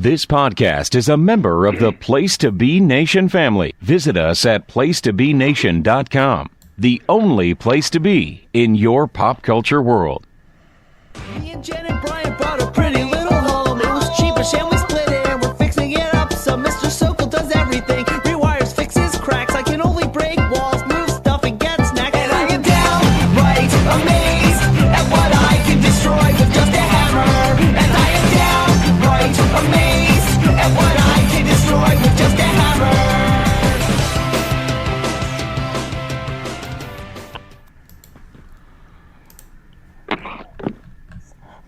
This podcast is a member of the Place to Be Nation family. Visit us at placetobenation.com, the only place to be in your pop culture world. Me and Jen and Brian bought a pretty little home. It was cheapish and we split it and we're fixing it up. So Mr. Sokol does everything. Rewires, fixes cracks. I can only break walls, move stuff and get snacks. And I am downright amazed at what I can destroy with just a hammer. And I am downright amazed at what I can destroy with just a hammer.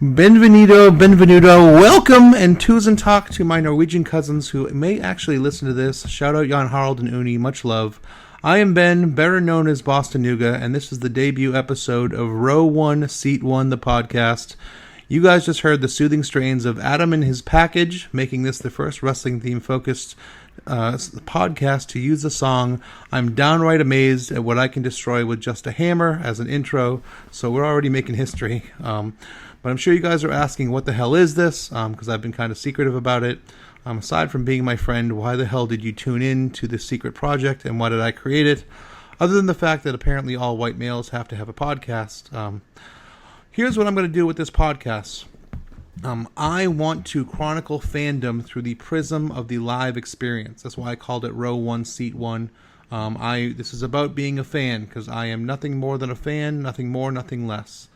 Benvenuto, welcome and Tusen talk to my Norwegian cousins who may actually listen to this. Shout out Jan Harald and Uni, much love. I am Ben, better known as Boston Nuga, and this is the debut episode of Row 1, Seat 1, the podcast. You guys just heard the soothing strains of Adam and his package, making this the first wrestling theme focused podcast to use the song I'm Downright Amazed at What I Can Destroy with Just a Hammer as an intro, so we're already making history. But I'm sure you guys are asking, what the hell is this? Because I've been kind of secretive about it. Aside from being my friend, why the hell did you tune in to this secret project and why did I create it? Other than the fact that apparently all white males have to have a podcast. Here's what I'm going to do with this podcast. I want to chronicle fandom through the prism of the live experience. That's why I called it Row 1, Seat 1. This is about being a fan because I am nothing more than a fan, nothing more, nothing less.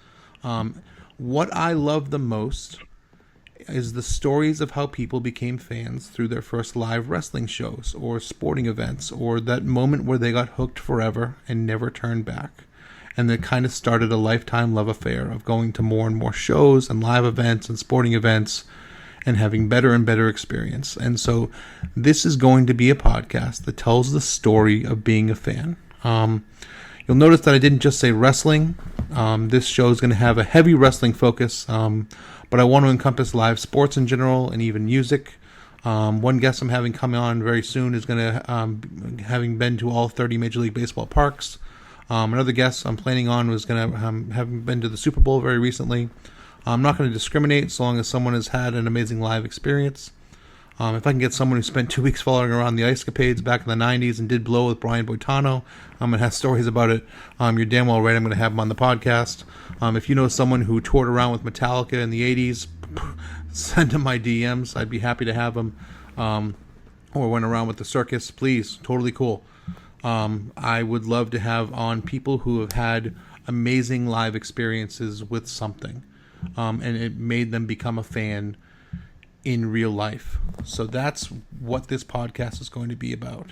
What I love the most is the stories of how people became fans through their first live wrestling shows or sporting events or that moment where they got hooked forever and never turned back. And that kind of started a lifetime love affair of going to more and more shows and live events and sporting events and having better and better experience. And so this is going to be a podcast that tells the story of being a fan. You'll notice that I didn't just say wrestling. This show is going to have a heavy wrestling focus, but I want to encompass live sports in general and even music. One guest I'm having coming on very soon is going to, having been to all 30 Major League Baseball parks. Another guest I'm planning on was going to have been to the Super Bowl very recently. I'm not going to discriminate so long as someone has had an amazing live experience. If I can get someone who spent 2 weeks following around the Ice Capades back in the 90s and did blow with Brian Boitano, and has stories about it, you're damn well right I'm going to have him on the podcast. If you know someone who toured around with Metallica in the 80s, send him my DMs. I'd be happy to have him. Or went around with the Circus, please. Totally cool. I would love to have on people who have had amazing live experiences with something, and it made them become a fan in real life. So that's what this podcast is going to be about.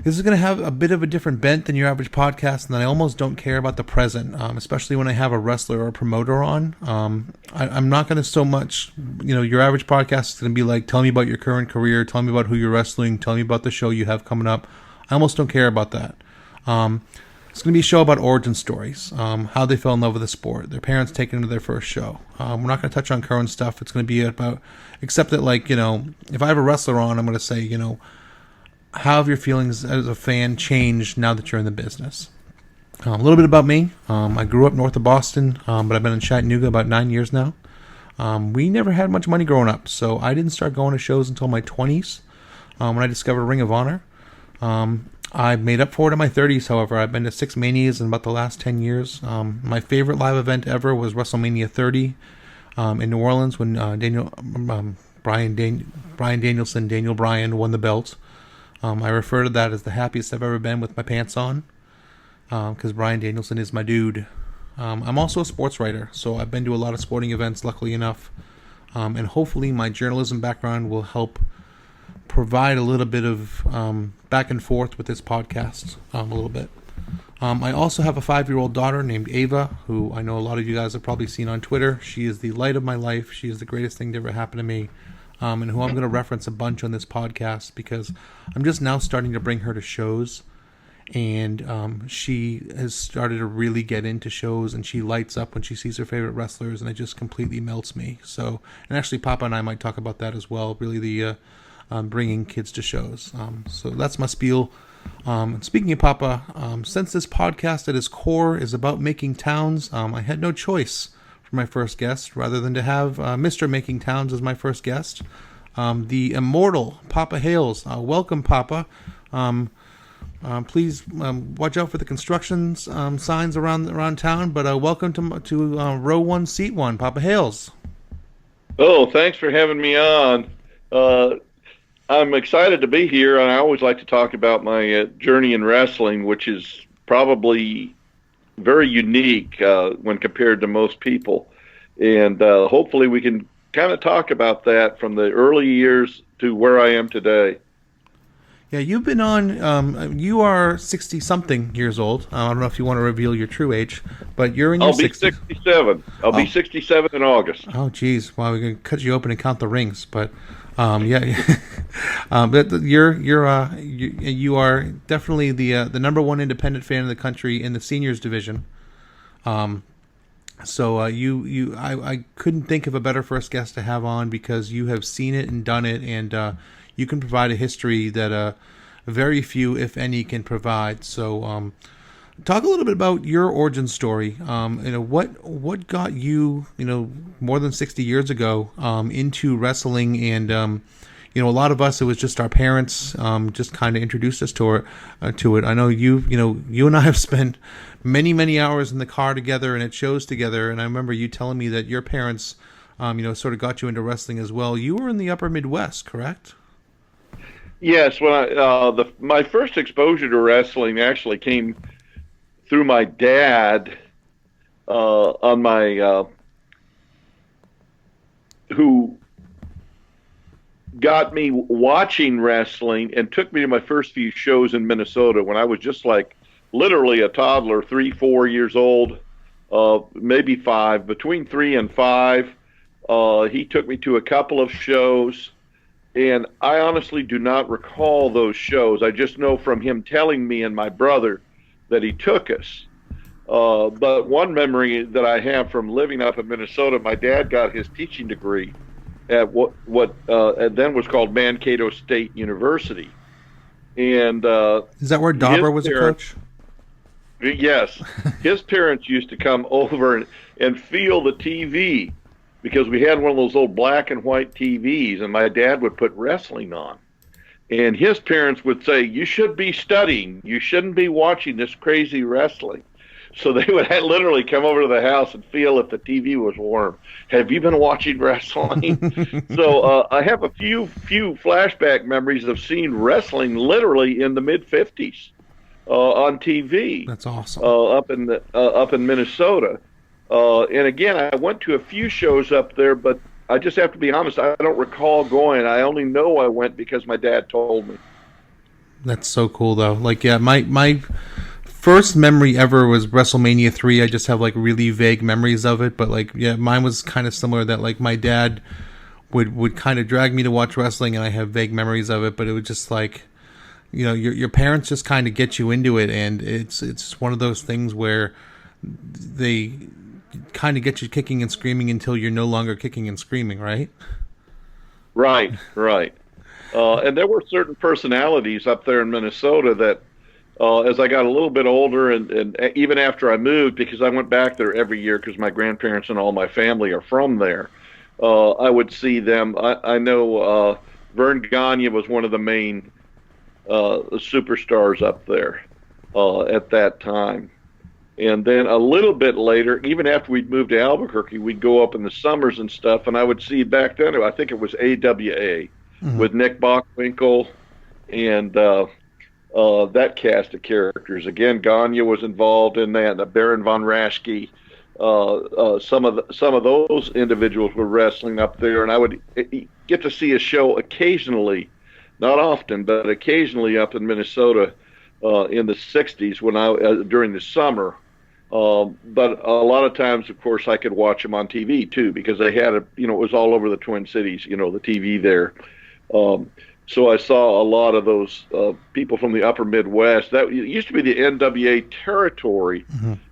This is going to have a bit of a different bent than your average podcast, and I almost don't care about the present, especially when I have a wrestler or a promoter on. I'm not going to so much, your average podcast is going to be like, tell me about your current career, tell me about who you're wrestling, tell me about the show you have coming up. I almost don't care about that. It's going to be a show about origin stories, how they fell in love with the sport, their parents taking them to their first show. We're not going to touch on current stuff. It's going to be about, except that, if I have a wrestler on, I'm going to say, how have your feelings as a fan changed now that you're in the business? A little bit about me. I grew up north of Boston, but I've been in Chattanooga about 9 years now. We never had much money growing up, so I didn't start going to shows until my 20s when I discovered Ring of Honor. I made up for it in my 30s, however. I've been to 6 Manias in about the last 10 years. My favorite live event ever was WrestleMania 30 in New Orleans when Brian Danielson, Daniel Bryan, won the belt. I refer to that as the happiest I've ever been with my pants on, because Brian Danielson is my dude. I'm also a sports writer, so I've been to a lot of sporting events, luckily enough, and hopefully my journalism background will help provide a little bit of back and forth with this podcast, a little bit. I also have a 5-year-old daughter named Ava, who I know a lot of you guys have probably seen on Twitter. She is the light of my life. She is the greatest thing to ever happen to me. And who I'm going to reference a bunch on this podcast because I'm just now starting to bring her to shows, and she has started to really get into shows, and she lights up when she sees her favorite wrestlers, and it just completely melts me. So, and actually Papa and I might talk about that as well, really the bringing kids to shows. So that's my spiel. Speaking of Papa, since this podcast at its core is about making towns, I had no choice for my first guest, rather than to have Mr. Making Towns as my first guest. The immortal Papa Hales. Welcome, Papa. Please watch out for the construction signs around town, but welcome to row 1, seat 1, Papa Hales. Oh, thanks for having me on. I'm excited to be here, and I always like to talk about my journey in wrestling, which is probably very unique when compared to most people. And hopefully we can kind of talk about that from the early years to where I am today. Yeah, you've been on, you are 60-something years old. I don't know if you want to reveal your true age, but you're in your 60s. I'll be 67. I'll be 67 in August. Oh, geez. Well, we're going to cut you open and count the rings, but yeah. But you are definitely the number one independent fan in the country in the seniors division. So I couldn't think of a better first guest to have on, because you have seen it and done it, and you can provide a history that very few, if any, can provide. So talk a little bit about your origin story. What got you, more than 60 years ago, into wrestling, and a lot of us, it was just our parents just kind of introduced us to it. I know you and I have spent many hours in the car together, and at shows together. And I remember you telling me that your parents, sort of got you into wrestling as well. You were in the Upper Midwest, correct? Yes. When my first exposure to wrestling actually came through my dad, who got me watching wrestling and took me to my first few shows in Minnesota when I was just like literally a toddler, 3-4 years old, maybe 5, between 3 and 5. He took me to a couple of shows, and I honestly do not recall those shows. I just know from him telling me and my brother that he took us. But one memory that I have from living up in Minnesota, my dad got his teaching degree at what then was called Mankato State University. And is that where Dauber was a coach? Yes. His parents used to come over and feel the TV, because we had one of those old black and white TVs, and my dad would put wrestling on. And his parents would say, "You should be studying. You shouldn't be watching this crazy wrestling." So they would literally come over to the house and feel if the TV was warm. "Have you been watching wrestling?" So I have a few flashback memories of seeing wrestling literally in the mid-'50s on TV. That's awesome. Up in Minnesota. And again, I went to a few shows up there, but I just have to be honest, I don't recall going. I only know I went because my dad told me. That's so cool, though. Like, yeah, my first memory ever was WrestleMania 3. I just have like really vague memories of it, but like, yeah, mine was kind of similar, that like my dad would kind of drag me to watch wrestling, and I have vague memories of it, but it was just like, your parents just kind of get you into it, and it's one of those things where they kind of get you kicking and screaming until you're no longer kicking and screaming, right? Right. And there were certain personalities up there in Minnesota that, as I got a little bit older, and even after I moved, because I went back there every year because my grandparents and all my family are from there, I would see them. I know Vern Gagne was one of the main superstars up there at that time. And then a little bit later, even after we'd moved to Albuquerque, we'd go up in the summers and stuff, and I would see back then, I think it was AWA, with Nick Bockwinkel and that cast of characters. Again, Gagne was involved in that, and Baron von Raschke. Some of those individuals were wrestling up there, and I would get to see a show occasionally, not often, but occasionally up in Minnesota in the 60s during the summer. But a lot of times, of course, I could watch them on TV too, because they had it was all over the Twin Cities, the TV there. So I saw a lot of those people from the upper Midwest. That used to be the NWA territory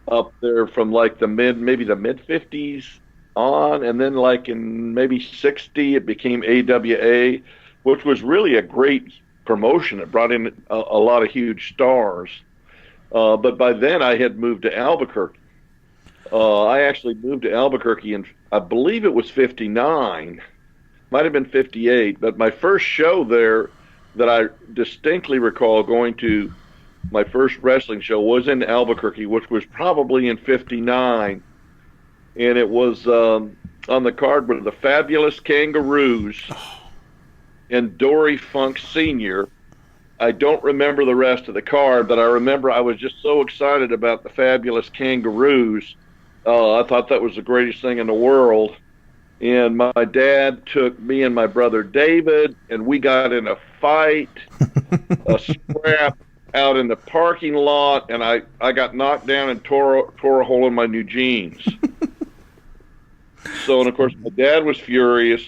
up there from like maybe the mid 50s on, and then like in maybe 60, it became AWA, which was really a great promotion. It brought in a lot of huge stars. But by then I had moved to Albuquerque. I actually moved to Albuquerque in, I believe it was 59, might have been 58, but my first show there that I distinctly recall going to, my first wrestling show was in Albuquerque, which was probably in 59. And it was on the card were the Fabulous Kangaroos and Dory Funk Sr. I don't remember the rest of the card, but I remember I was just so excited about the Fabulous Kangaroos. I thought that was the greatest thing in the world. And my dad took me and my brother David, and we got in a fight, a scrap out in the parking lot, and I got knocked down and tore a hole in my new jeans. So, and of course, my dad was furious.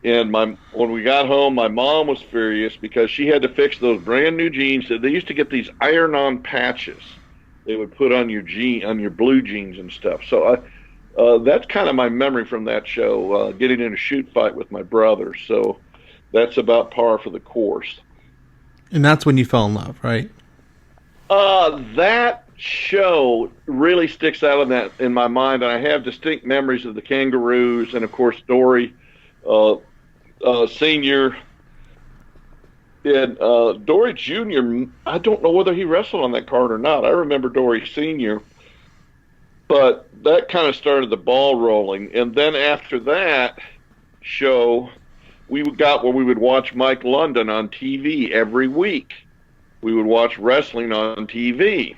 And when we got home, my mom was furious because she had to fix those brand new jeans. They used to get these iron-on patches they would put on your blue jeans and stuff. So that's kind of my memory from that show, getting in a shoot fight with my brother. So that's about par for the course. And that's when you fell in love, right? That show really sticks out in my mind, and I have distinct memories of the Kangaroos and, of course, Dory Senior, and Dory Jr. I don't know whether he wrestled on that card or not. I remember Dory Senior, but that kind of started the ball rolling. And then after that show, we got where we would watch Mike London on TV every week. We would watch wrestling on TV,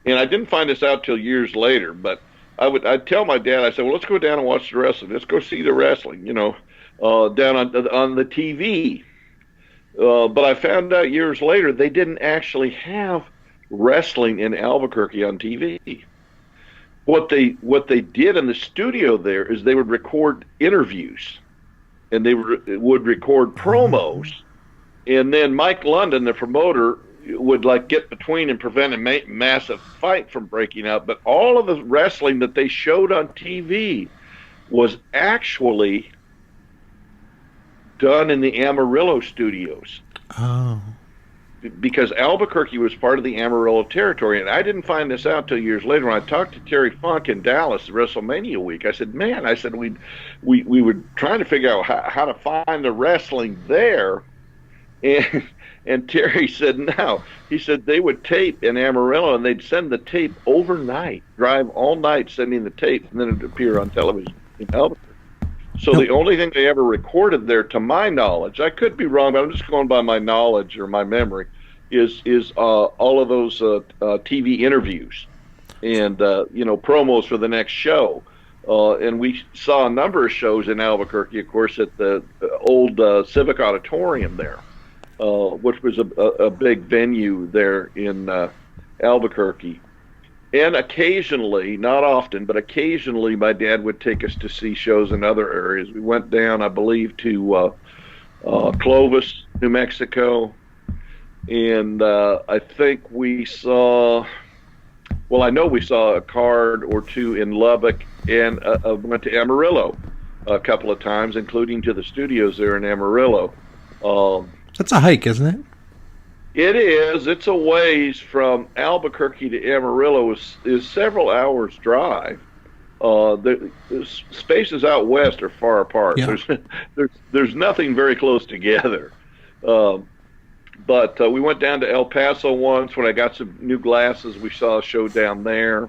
and I didn't find this out till years later. But I'd tell my dad, I said, "Well, let's go down and watch the wrestling. Let's go see the wrestling, down on the TV." But I found out years later they didn't actually have wrestling in Albuquerque on TV. What they did in the studio there is they would record interviews, and they would record promos, and then Mike London, the promoter, would get between and prevent a massive fight from breaking out. But all of the wrestling that they showed on TV was actually done in the Amarillo studios. Oh. Because Albuquerque was part of the Amarillo territory. And I didn't find this out till years later when I talked to Terry Funk in Dallas WrestleMania week. I said, man, we were trying to figure out how to find the wrestling there. And Terry said no. He said they would tape in Amarillo, and they'd send the tape overnight, drive all night sending the tape, and then it'd appear on television in Albuquerque. So the only thing they ever recorded there, to my knowledge, I could be wrong, but I'm just going by my knowledge or my memory, is all of those TV interviews and promos for the next show. And we saw a number of shows in Albuquerque, of course, at the old Civic Auditorium there, which was a big venue there in Albuquerque. And occasionally, not often, but occasionally my dad would take us to see shows in other areas. We went down, I believe, to Clovis, New Mexico. And I think I know we saw a card or two in Lubbock, and went to Amarillo a couple of times, including to the studios there in Amarillo. That's a hike, isn't it? It is. It's a ways from Albuquerque to Amarillo is several hours drive. The spaces out west are far apart. Yeah. There's nothing very close together. But we went down to El Paso once when I got some new glasses. We saw a show down there.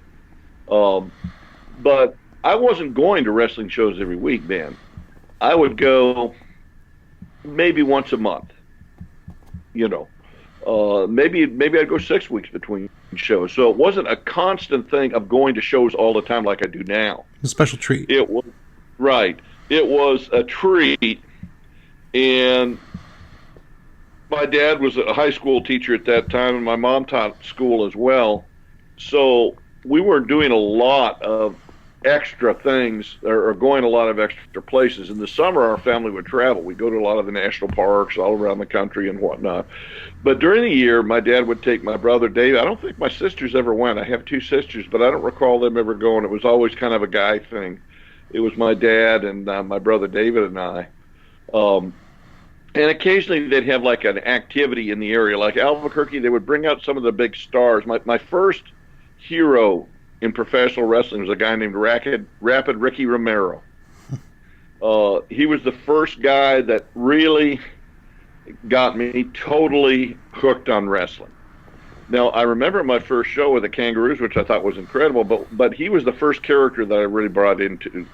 But I wasn't going to wrestling shows every week, man. I would go maybe once a month. Maybe I'd go 6 weeks between shows. So it wasn't a constant thing of going to shows all the time like I do now. A special treat. It was right. It was a treat, and my dad was a high school teacher at that time, and my mom taught school as well. So we weren't doing a lot of extra things or going a lot of extra places. In the summer, our family would travel. We'd go to a lot of the national parks all around the country and whatnot. But during the year, my dad would take my brother Dave. I don't think my sisters ever went. I have two sisters, but I don't recall them ever going. It was always kind of a guy thing. It was my dad and my brother David and I. And occasionally they'd have like an activity in the area. Like Albuquerque, they would bring out some of the big stars. My first hero in professional wrestling was a guy named Rapid Ricky Romero. He was the first guy that really got me totally hooked on wrestling. Now, I remember my first show with the Kangaroos, which I thought was incredible, but he was the first character that I really brought into.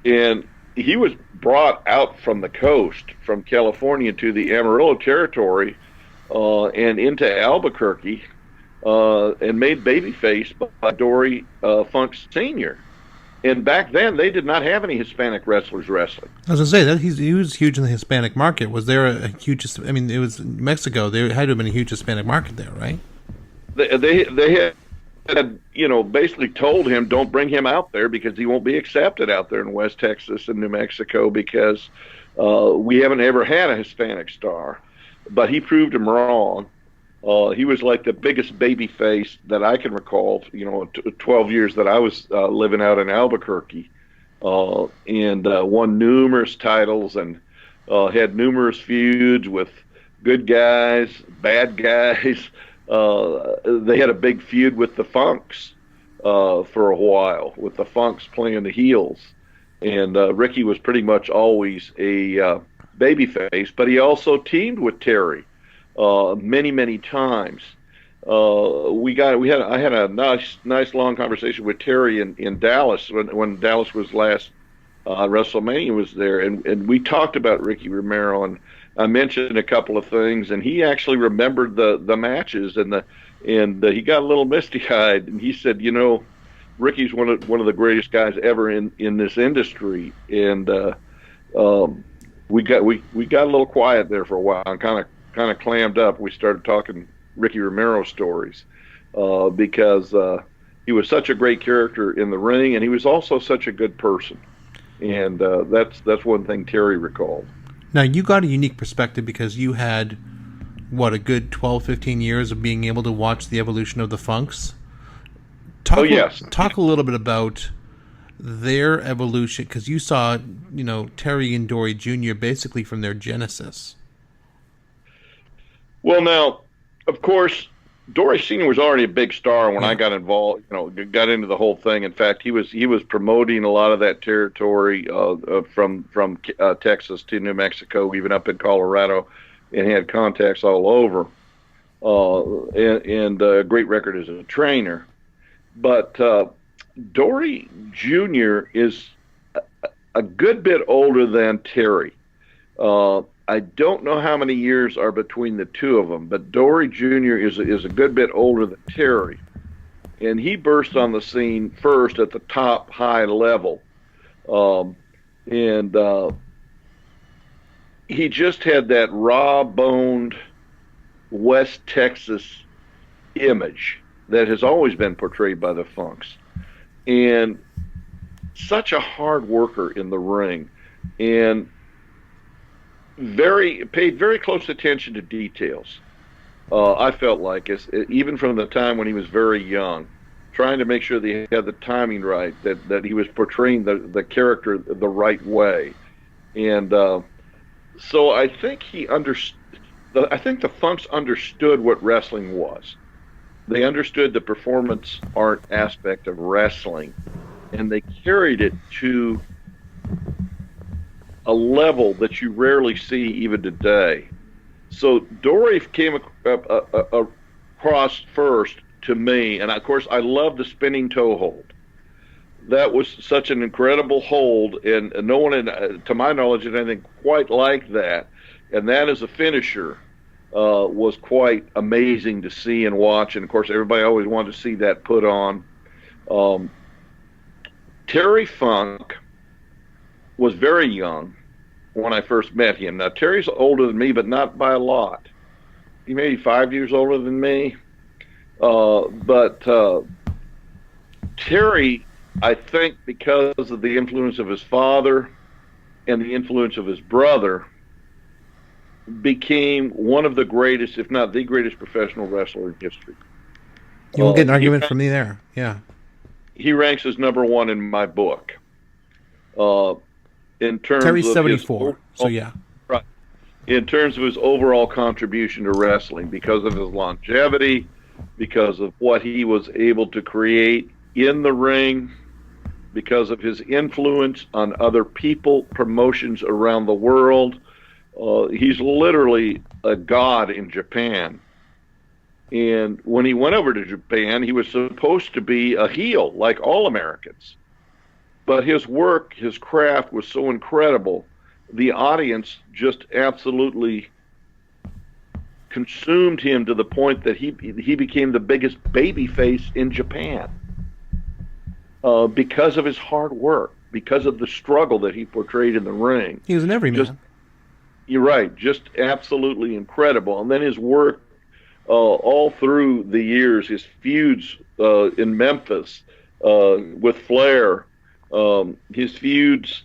And he was brought out from the coast, from California to the Amarillo territory and into Albuquerque and made babyface by Dory Funk Sr. And back then, they did not have any Hispanic wrestlers wrestling. I was going to say, that he was huge in the Hispanic market. Was there a huge... I mean, it was Mexico. There had to have been a huge Hispanic market there, right? They had, basically told him, don't bring him out there because he won't be accepted out there in West Texas and New Mexico because we haven't ever had a Hispanic star. But he proved him wrong. He was like the biggest baby face that I can recall, 12 years that I was living out in Albuquerque, and won numerous titles and had numerous feuds with good guys, bad guys. They had a big feud with the Funks for a while, with the Funks playing the heels. And Ricky was pretty much always a baby face, but he also teamed with Terry many times. I had a nice long conversation with Terry in Dallas when Dallas was last WrestleMania was there, and we talked about Ricky Romero, and I mentioned a couple of things, and he actually remembered the matches, and he got a little misty-eyed, and he said, Ricky's one of the greatest guys ever in this industry, and we got a little quiet there for a while and kind of clammed up. We started talking Ricky Romero stories because he was such a great character in the ring, and he was also such a good person. And that's one thing Terry recalled. Now, you got a unique perspective because you had, a good 12, 15 years of being able to watch the evolution of the Funks. Yes. Talk a little bit about their evolution, because you saw, Terry and Dory Jr. basically from their genesis. Well, now, of course, Dory Sr. was already a big star when I got involved, got into the whole thing. In fact, he was promoting a lot of that territory from Texas to New Mexico, even up in Colorado, and he had contacts all over, and a great record as a trainer. But Dory Jr. is a good bit older than Terry. I don't know how many years are between the two of them, but Dory Jr. is a good bit older than Terry. And he burst on the scene first at the top high level. And he just had that raw-boned West Texas image that has always been portrayed by the Funks. And such a hard worker in the ring. And paid very close attention to details. I felt like, even from the time when he was very young, trying to make sure that he had the timing right, that he was portraying the character the right way. And so I think I think the Funks understood what wrestling was. They understood the performance art aspect of wrestling, and they carried it to a level that you rarely see even today. So Dory came across first to me, and of course I love the spinning toe hold. That was such an incredible hold, and no one, to my knowledge, did anything quite like that. And that as a finisher was quite amazing to see and watch, and of course everybody always wanted to see that put on. Terry Funk was very young when I first met him. Now, Terry's older than me, but not by a lot. He may be 5 years older than me. But Terry, I think because of the influence of his father and the influence of his brother, became one of the greatest, if not the greatest, professional wrestler in history. You won't get an argument from me there. Yeah. He ranks as number one in my book. In terms Terry's of 74, so yeah. Right. In terms of his overall contribution to wrestling, because of his longevity, because of what he was able to create in the ring, because of his influence on other people, promotions around the world. He's literally a god in Japan. And when he went over to Japan, he was supposed to be a heel like all Americans. But his work, his craft was so incredible, the audience just absolutely consumed him to the point that he became the biggest babyface in Japan because of his hard work, because of the struggle that he portrayed in the ring. He was an everyman. You're right, just absolutely incredible. And then his work all through the years, his feuds in Memphis with Flair, his feuds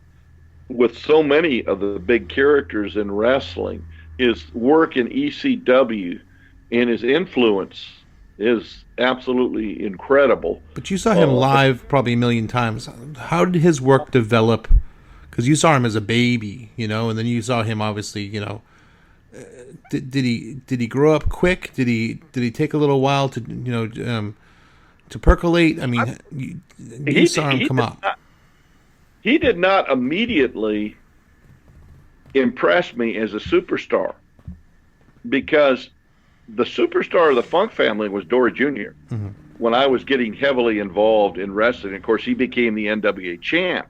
with so many of the big characters in wrestling, his work in ECW, and his influence is absolutely incredible. But you saw him live probably a million times. How did his work develop? Because you saw him as a baby, and then you saw him obviously, did he grow up quick? Did he take a little while to to percolate? I mean, you saw him come up. He did not immediately impress me as a superstar, because the superstar of the Funk family was Dory Jr. Mm-hmm. When I was getting heavily involved in wrestling. Of course, he became the NWA champ.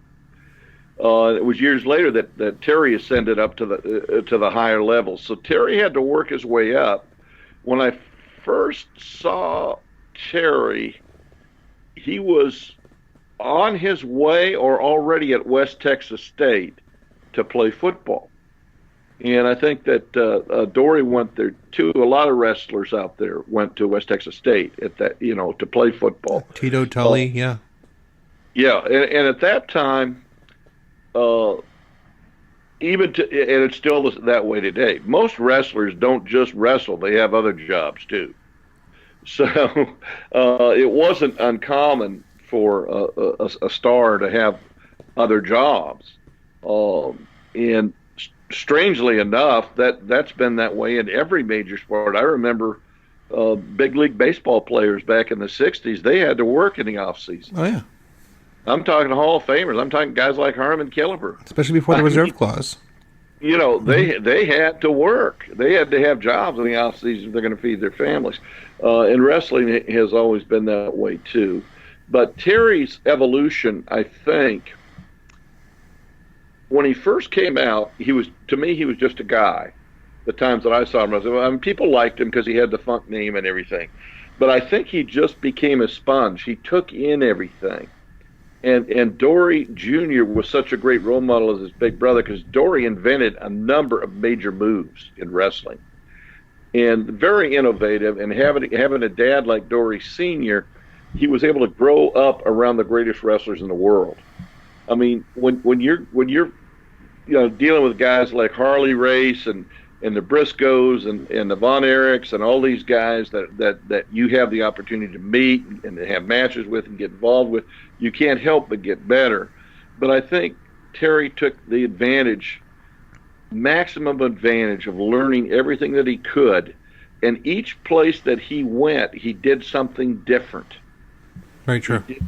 It was years later that Terry ascended up to the higher levels. So Terry had to work his way up. When I first saw Terry, he was on his way or already at West Texas State to play football. And I think that Dory went there too. A lot of wrestlers out there went to West Texas State at that, to play football. Tito Tully, yeah. Yeah, and at that time, and it's still that way today. Most wrestlers don't just wrestle; they have other jobs too. So it wasn't uncommon for a star to have other jobs, and strangely enough, that's been that way in every major sport. I remember big league baseball players back in the '60s; they had to work in the off season. Oh yeah. I'm talking Hall of Famers. I'm talking guys like Harmon Killebrew. Especially before the reserve clause. They had to work. They had to have jobs in the off season if they're going to feed their families. And wrestling has always been that way too. But Terry's evolution, I think, when he first came out, to me he was just a guy. The times that I saw him, people liked him because he had the Funk name and everything. But I think he just became a sponge. He took in everything. And Dory Jr. was such a great role model as his big brother, because Dory invented a number of major moves in wrestling, and very innovative. And having a dad like Dory Sr., he was able to grow up around the greatest wrestlers in the world. I mean, when you're dealing with guys like Harley Race and the Briscoes and the Von Erichs and all these guys that you have the opportunity to meet and to have matches with and get involved with, you can't help but get better. But I think Terry took the maximum advantage of learning everything that he could, and each place that he went, he did something different. Very true. He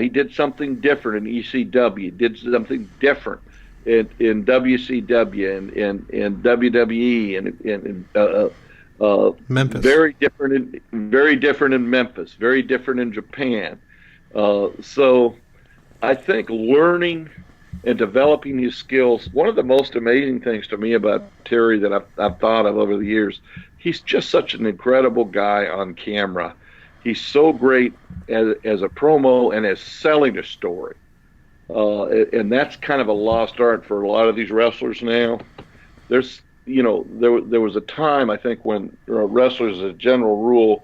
did something different in ECW, did something different in WCW and WWE and Memphis. Very different in Memphis. Very different in Japan. So I think learning and developing his skills. One of the most amazing things to me about Terry that I've thought of over the years, he's just such an incredible guy on camera. He's so great as a promo and as selling a story. And that's kind of a lost art for a lot of these wrestlers now. There was a time, I think, when wrestlers, as a general rule,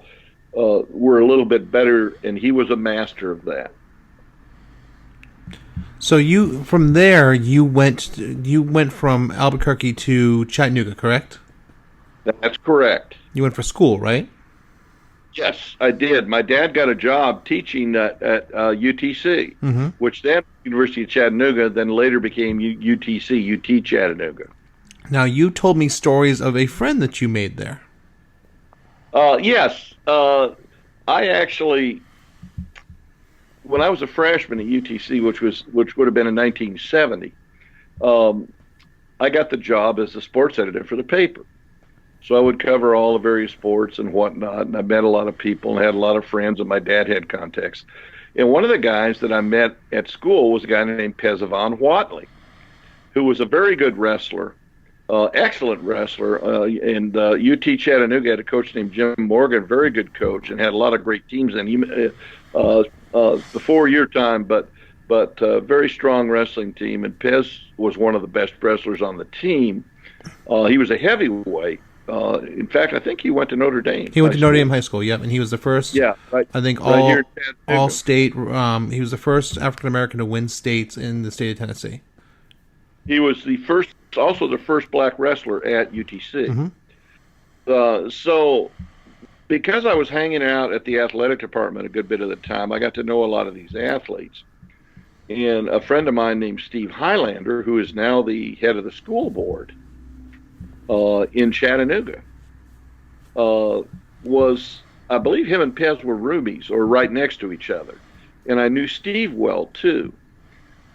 were a little bit better, and he was a master of that. So from there, you went from Albuquerque to Chattanooga, correct? That's correct. You went for school, right? Yes, I did. My dad got a job teaching at UTC, mm-hmm. which then University of Chattanooga, then later became UTC, UT Chattanooga. Now, you told me stories of a friend that you made there. Yes. I actually, when I was a freshman at UTC, which would have been in 1970, um, I got the job as the sports editor for the paper. So I would cover all the various sports and whatnot, and I met a lot of people and had a lot of friends, and my dad had contacts. And one of the guys that I met at school was a guy named Pez Whatley, who was a very good wrestler, excellent wrestler. And UT Chattanooga had a coach named Jim Morgan, very good coach, and had a lot of great teams. And before your time, but very strong wrestling team. And Pez was one of the best wrestlers on the team. He was a heavyweight. In fact, I think he went to Notre Dame. He went to Notre Dame High School, yep, and he was the first. Yeah, right. I think right here all state. He was the first African American to win states in the state of Tennessee. He was also the first black wrestler at UTC. Mm-hmm. So, because I was hanging out at the athletic department a good bit of the time, I got to know a lot of these athletes. And a friend of mine named Steve Highlander, who is now the head of the school board in Chattanooga, I believe him and Pez were roomies or right next to each other. And I knew Steve well, too.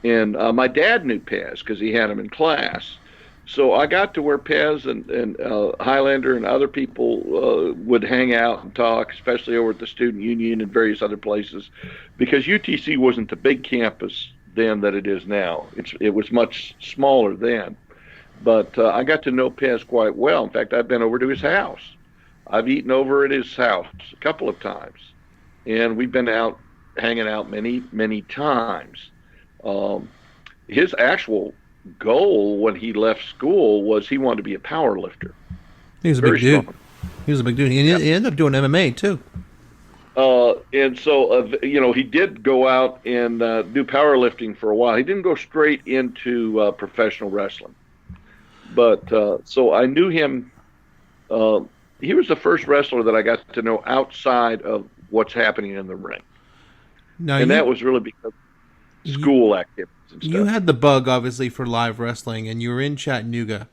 And my dad knew Pez because he had him in class. So I got to where Pez and Highlander and other people would hang out and talk, especially over at the Student Union and various other places, because UTC wasn't the big campus then that it is now. It was much smaller then. But I got to know Pez quite well. In fact, I've been over to his house. I've eaten over at his house a couple of times. And we've been out hanging out many, many times. His actual goal when he left school was he wanted to be a power lifter. He was a big dude. He was a big dude. He ended up doing MMA, too. And so, he did go out and do powerlifting for a while. He didn't go straight into professional wrestling. But so I knew him. He was the first wrestler that I got to know outside of what's happening in the ring. That was really because of school activities and stuff. You had the bug, obviously, for live wrestling, and you were in Chattanooga.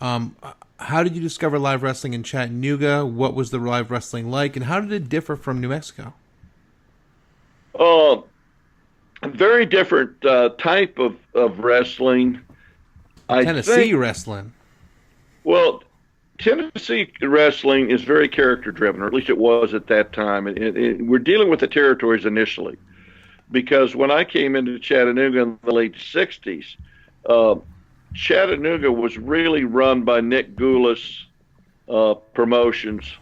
How did you discover live wrestling in Chattanooga? What was the live wrestling like, and how did it differ from New Mexico? A very different type of wrestling. Tennessee wrestling. Well, Tennessee wrestling is very character-driven, or at least it was at that time. We're dealing with the territories initially, because when I came into Chattanooga in the late 60s, Chattanooga was really run by Nick Goulas Promotions,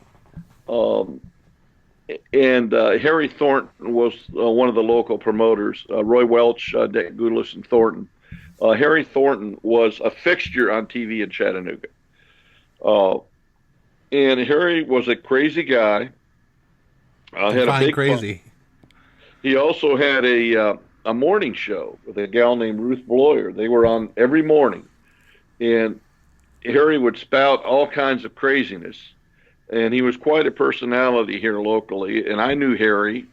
and Harry Thornton was one of the local promoters, Roy Welch, Nick Goulas, and Thornton. Harry Thornton was a fixture on TV in Chattanooga. And Harry was a crazy guy. Had a big crazy. He also had a morning show with a gal named Ruth Bloyer. They were on every morning. And Harry would spout all kinds of craziness. And he was quite a personality here locally. And I knew Harry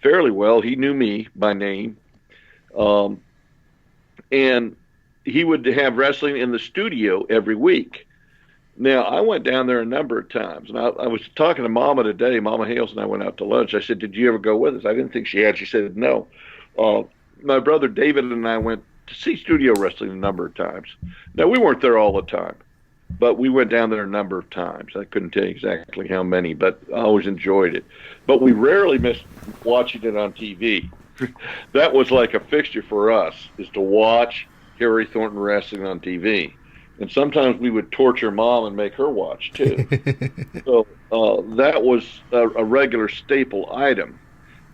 fairly well. He knew me by name. And he would have wrestling in the studio every week. Now, I went down there a number of times, and I was talking to Mama today. Mama Hales and I went out to lunch. I said, "Did you ever go with us?" I didn't think she had. She said, "No." My brother David and I went to see studio wrestling a number of times. Now, we weren't there all the time, but we went down there a number of times. I couldn't tell you exactly how many, but I always enjoyed it. But we rarely missed watching it on TV. That was like a fixture for us, is to watch Harry Thornton wrestling on TV. And sometimes we would torture Mom and make her watch, too. So that was a regular staple item.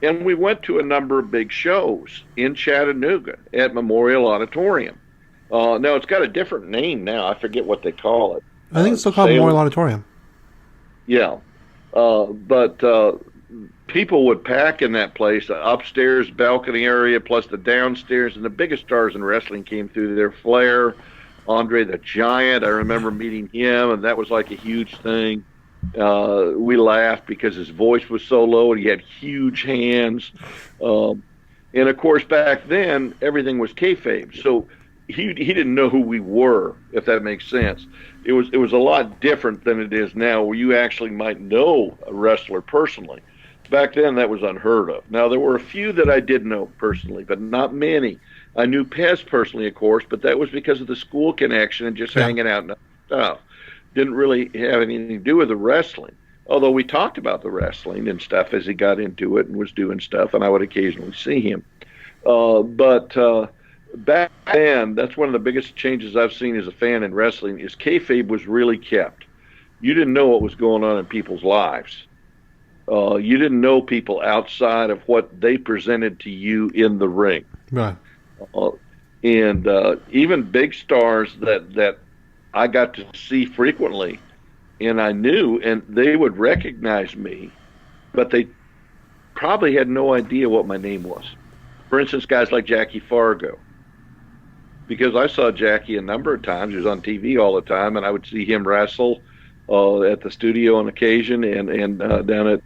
And we went to a number of big shows in Chattanooga at Memorial Auditorium. Now, it's got a different name now. I forget what they call it. I think it's still called Memorial Auditorium. Yeah. But people would pack in that place, the upstairs balcony area, plus the downstairs, and the biggest stars in wrestling came through there. Flair, Andre the Giant, I remember meeting him, and that was like a huge thing. We laughed because his voice was so low, and he had huge hands. And, of course, back then, everything was kayfabe. So he didn't know who we were, if that makes sense. It was a lot different than it is now, where you actually might know a wrestler personally. Back then, that was unheard of. Now, there were a few that I did know personally, but not many. I knew Pez personally, of course, but that was because of the school connection and just hanging out and stuff. Didn't really have anything to do with the wrestling. Although we talked about the wrestling and stuff as he got into it and was doing stuff, and I would occasionally see him. But back then, that's one of the biggest changes I've seen as a fan in wrestling is kayfabe was really kept. You didn't know what was going on in people's lives. You didn't know people outside of what they presented to you in the ring. Right. And even big stars that I got to see frequently, and I knew, and they would recognize me, but they probably had no idea what my name was. For instance, guys like Jackie Fargo. Because I saw Jackie a number of times. He was on TV all the time, and I would see him wrestle at the studio on occasion and down at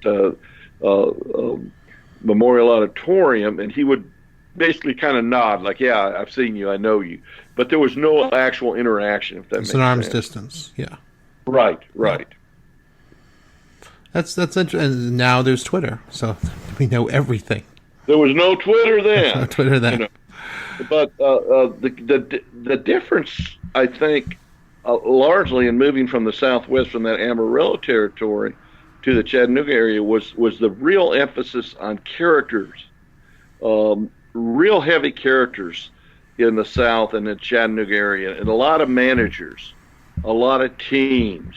Memorial Auditorium, and he would basically kind of nod like, yeah, I've seen you, I know you. But there was no actual interaction, if that makes sense. It's an arm's distance, yeah. Right. That's interesting. And now there's Twitter, so we know everything. There was no Twitter then. No Twitter then. You know. But the difference, I think, largely in moving from the Southwest, from that Amarillo territory to the Chattanooga area, was the real emphasis on characters, real heavy characters in the South and the Chattanooga area, and a lot of managers, a lot of teams,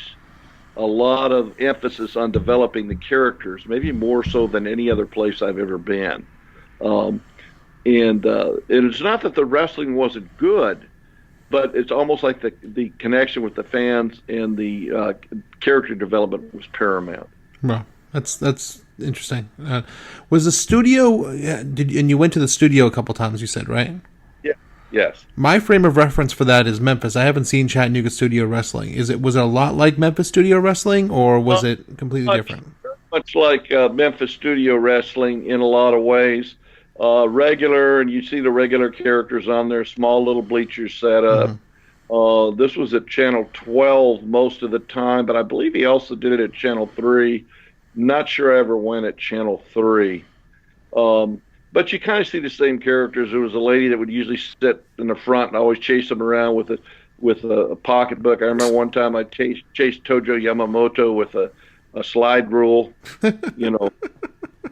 a lot of emphasis on developing the characters, maybe more so than any other place I've ever been. And it's not that the wrestling wasn't good, but it's almost like the connection with the fans and the character development was paramount. Well, that's interesting. Was the studio? And you went to the studio a couple times? You said, right? Yeah. Yes. My frame of reference for that is Memphis. I haven't seen Chattanooga studio wrestling. Was it a lot like Memphis studio wrestling, or was it completely different? Much like Memphis studio wrestling in a lot of ways. Regular, and you see the regular characters on there, small little bleachers set up. Mm-hmm. This was at Channel 12 most of the time, but I believe he also did it at Channel 3. Not sure I ever went at Channel 3. But you kind of see the same characters. There was a lady that would usually sit in the front and always chase them around with a pocketbook. I remember one time I chased Tojo Yamamoto with a slide rule,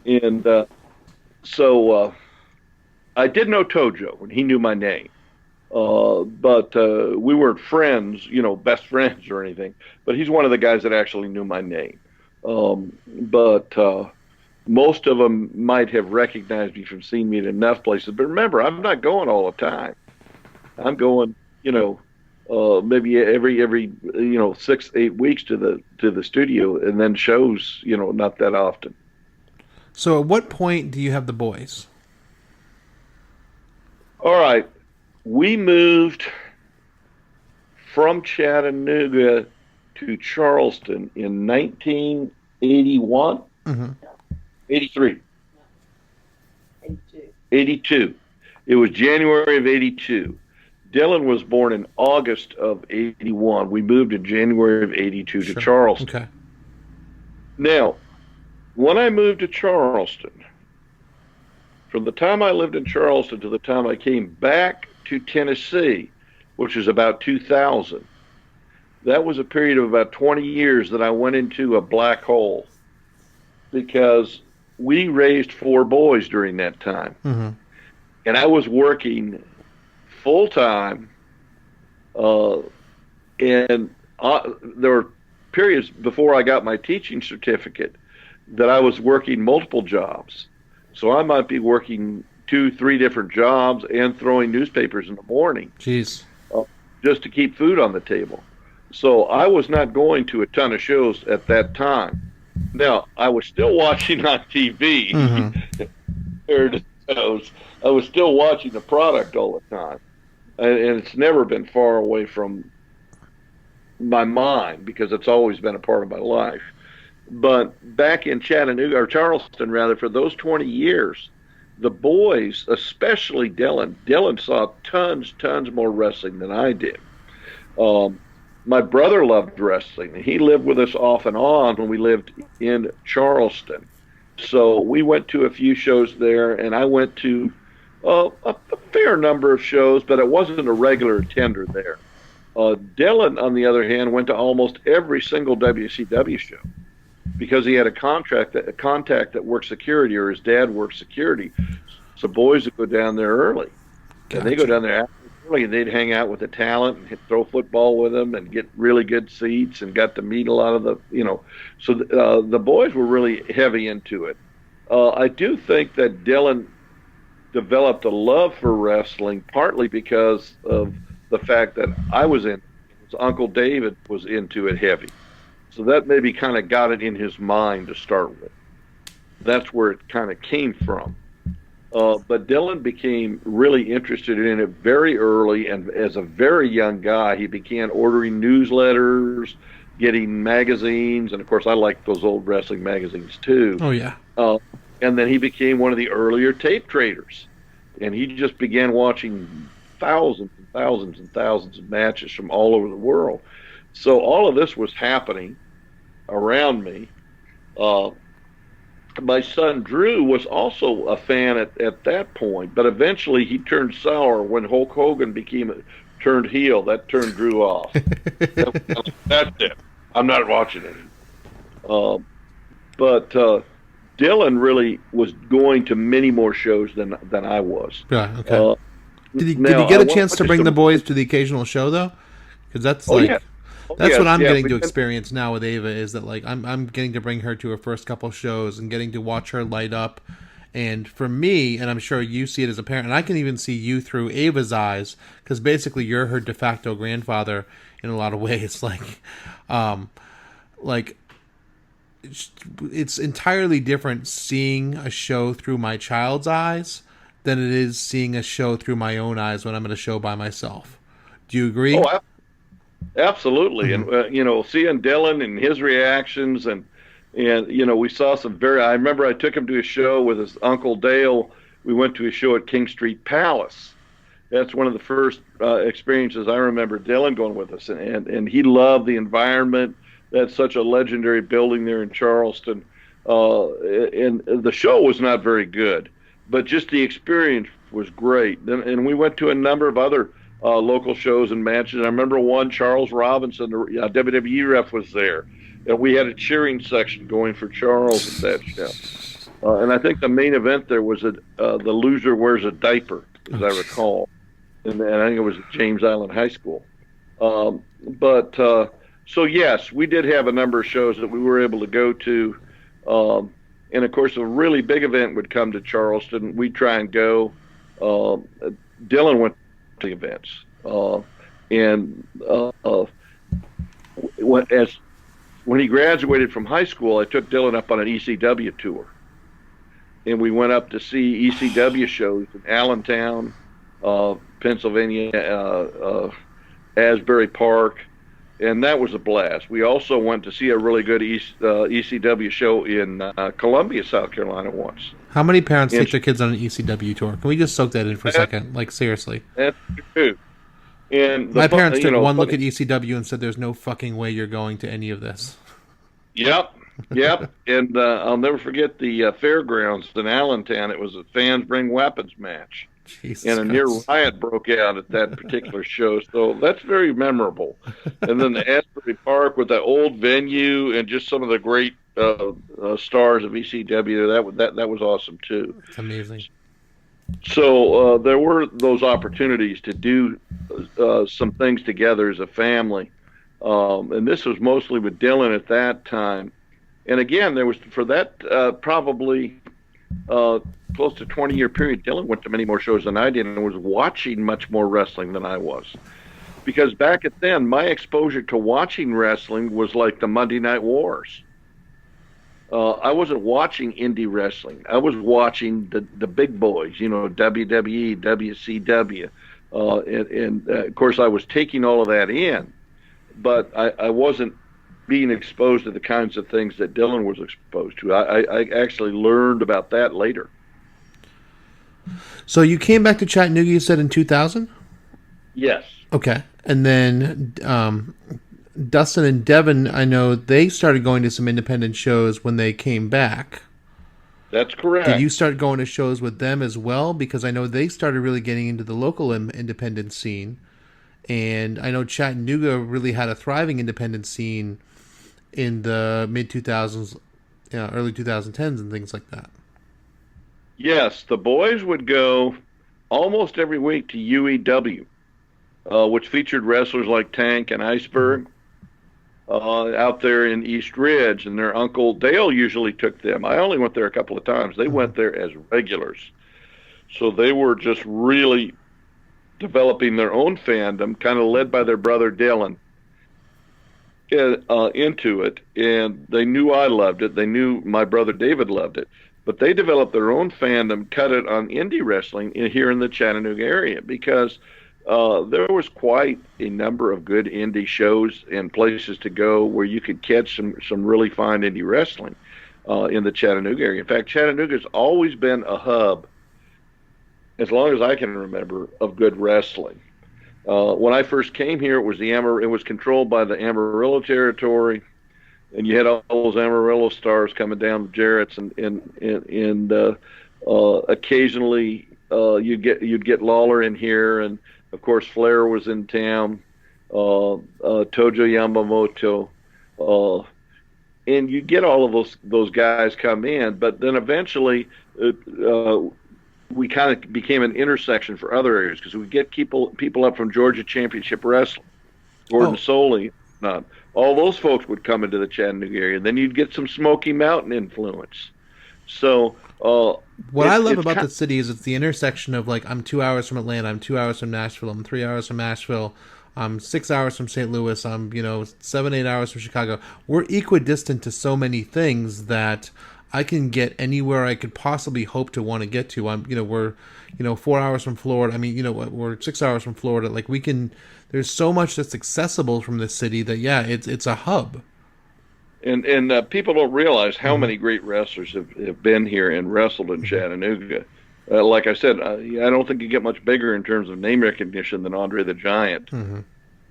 and so I did know Tojo, and he knew my name. But we weren't friends, best friends or anything. But he's one of the guys that actually knew my name. But most of them might have recognized me from seeing me in enough places. But remember, I'm not going all the time. I'm going, maybe every 6-8 weeks to the studio, and then shows, not that often. So at what point do you have the boys? All right. We moved from Chattanooga to Charleston in 1981, 83. 82. It was January of 82. Dylan was born in August of 81. We moved in January of 82 to Charleston. Okay. Now, when I moved to Charleston, from the time I lived in Charleston to the time I came back to Tennessee, which is about 2000, that was a period of about 20 years that I went into a black hole, because we raised 4 boys during that time. Mm-hmm. And I was working full-time, and there were periods before I got my teaching certificate that I was working multiple jobs. So I might be working 2-3 different jobs and throwing newspapers in the morning. Jeez. Just to keep food on the table. So I was not going to a ton of shows at that time. Now, I was still watching on TV. Mm-hmm. I was still watching the product all the time. And it's never been far away from my mind, because it's always been a part of my life. But back in Chattanooga, or Charleston rather, for those 20 years, the boys, especially Dylan saw tons more wrestling than I did. My brother loved wrestling, and he lived with us off and on when we lived in Charleston. So we went to a few shows there, and I went to a fair number of shows, but it wasn't a regular attender there. Dylan, on the other hand, went to almost every single WCW show because he had a contact that worked security, or his dad worked security. So boys would go down there early. Gotcha. And they go down there early, and they'd hang out with the talent and throw football with them and get really good seats and got to meet a lot of the, So the boys were really heavy into it. I do think that Dylan developed a love for wrestling partly because of the fact that I was in it. His Uncle David was into it heavy. So that maybe kind of got it in his mind to start with. That's where it kind of came from. But Dylan became really interested in it very early, and as a very young guy, he began ordering newsletters, getting magazines, and of course I liked those old wrestling magazines too. Oh, yeah. And then he became one of the earlier tape traders, and he just began watching thousands and thousands and thousands of matches from all over the world. So all of this was happening around me. My son Drew was also a fan at that point, but eventually he turned sour when Hulk Hogan turned heel. That turned Drew off. That's it. I'm not watching it. But Dylan really was going to many more shows than I was. Yeah. Okay. Did he get a chance to bring the boys to the occasional show though? Because that's what I'm getting to experience now with Ava, is that like I'm getting to bring her to her first couple shows and getting to watch her light up. And for me, and I'm sure you see it as a parent, and I can even see you through Ava's eyes, because basically you're her de facto grandfather in a lot of ways. Like it's entirely different seeing a show through my child's eyes than it is seeing a show through my own eyes when I'm at a show by myself. Do you agree? Oh, absolutely. Mm-hmm. And, seeing Dylan and his reactions and we saw I remember I took him to a show with his Uncle Dale. We went to a show at King Street Palace. That's one of the first experiences I remember Dylan going with us. And he loved the environment. That's such a legendary building there in Charleston. And the show was not very good, but just the experience was great. And we went to a number of other local shows and matches. I remember one, Charles Robinson, the WWE ref, was there. And we had a cheering section going for Charles at that show. And I think the main event there was the loser wears a diaper, as I recall. And I think it was at James Island High School. So yes, we did have a number of shows that we were able to go to. And of course, a really big event would come to Charleston. We'd try and go. Dylan went to the events. When he graduated from high school, I took Dylan up on an ECW tour. And we went up to see ECW shows in Allentown, Pennsylvania, Asbury Park, and that was a blast. We also went to see a really good ECW show in Columbia, South Carolina once. How many parents take their kids on an ECW tour? Can we just soak that in for a second? Like, seriously. That's true. And my parents took one look at ECW and said, there's no fucking way you're going to any of this. Yep. And I'll never forget the fairgrounds in Allentown. It was a fans bring weapons match. Jesus and a near riot broke out at that particular show. So that's very memorable. And then the Asbury Park with that old venue and just some of the great stars of ECW, that was awesome too. It's amazing. So there were those opportunities to do some things together as a family. And this was mostly with Dylan at that time. And again, there was, for that probably close to 20-year period, Dylan went to many more shows than I did and was watching much more wrestling than I was. Because back at then, my exposure to watching wrestling was like the Monday Night Wars. I wasn't watching indie wrestling. I was watching the big boys, WWE, WCW. And of course, I was taking all of that in, but I wasn't being exposed to the kinds of things that Dylan was exposed to. I actually learned about that later. So you came back to Chattanooga, you said, in 2000? Yes. Okay. And then Dustin and Devin, I know they started going to some independent shows when they came back. That's correct. Did you start going to shows with them as well? Because I know they started really getting into the local independent scene. And I know Chattanooga really had a thriving independent scene in the mid-2000s, early 2010s and things like that. Yes, the boys would go almost every week to UEW, which featured wrestlers like Tank and Iceberg out there in East Ridge, and their Uncle Dale usually took them. I only went there a couple of times. They went there as regulars. So they were just really developing their own fandom, kind of led by their brother Dylan, into it. And they knew I loved it. They knew my brother David loved it. But they developed their own fandom, cut it on indie wrestling here in the Chattanooga area, because there was quite a number of good indie shows and places to go where you could catch some really fine indie wrestling in the Chattanooga area. In fact, Chattanooga's always been a hub, as long as I can remember, of good wrestling. When I first came here, it was controlled by the Amarillo territory, and you had all those Amarillo stars coming down the Jarrett's, and occasionally you'd get Lawler in here, and of course Flair was in town, Tojo Yamamoto, and you get all of those guys come in. But then eventually we kind of became an intersection for other areas, because we get people up from Georgia Championship Wrestling, Gordon Soley, all those folks would come into the Chattanooga area. Then you'd get some Smoky Mountain influence. So what I love about the city is it's the intersection of, like, I'm 2 hours from Atlanta, I'm 2 hours from Nashville, I'm 3 hours from Nashville, I'm 6 hours from St. Louis, I'm 7-8 hours from Chicago. We're equidistant to so many things that I can get anywhere I could possibly hope to want to get to. We're 4 hours from Florida. I mean, we're 6 hours from Florida. Like, we can. There's so much that's accessible from this city that it's a hub. And people don't realize how many great wrestlers have been here and wrestled in Chattanooga. Like I said, I don't think you get much bigger in terms of name recognition than Andre the Giant. And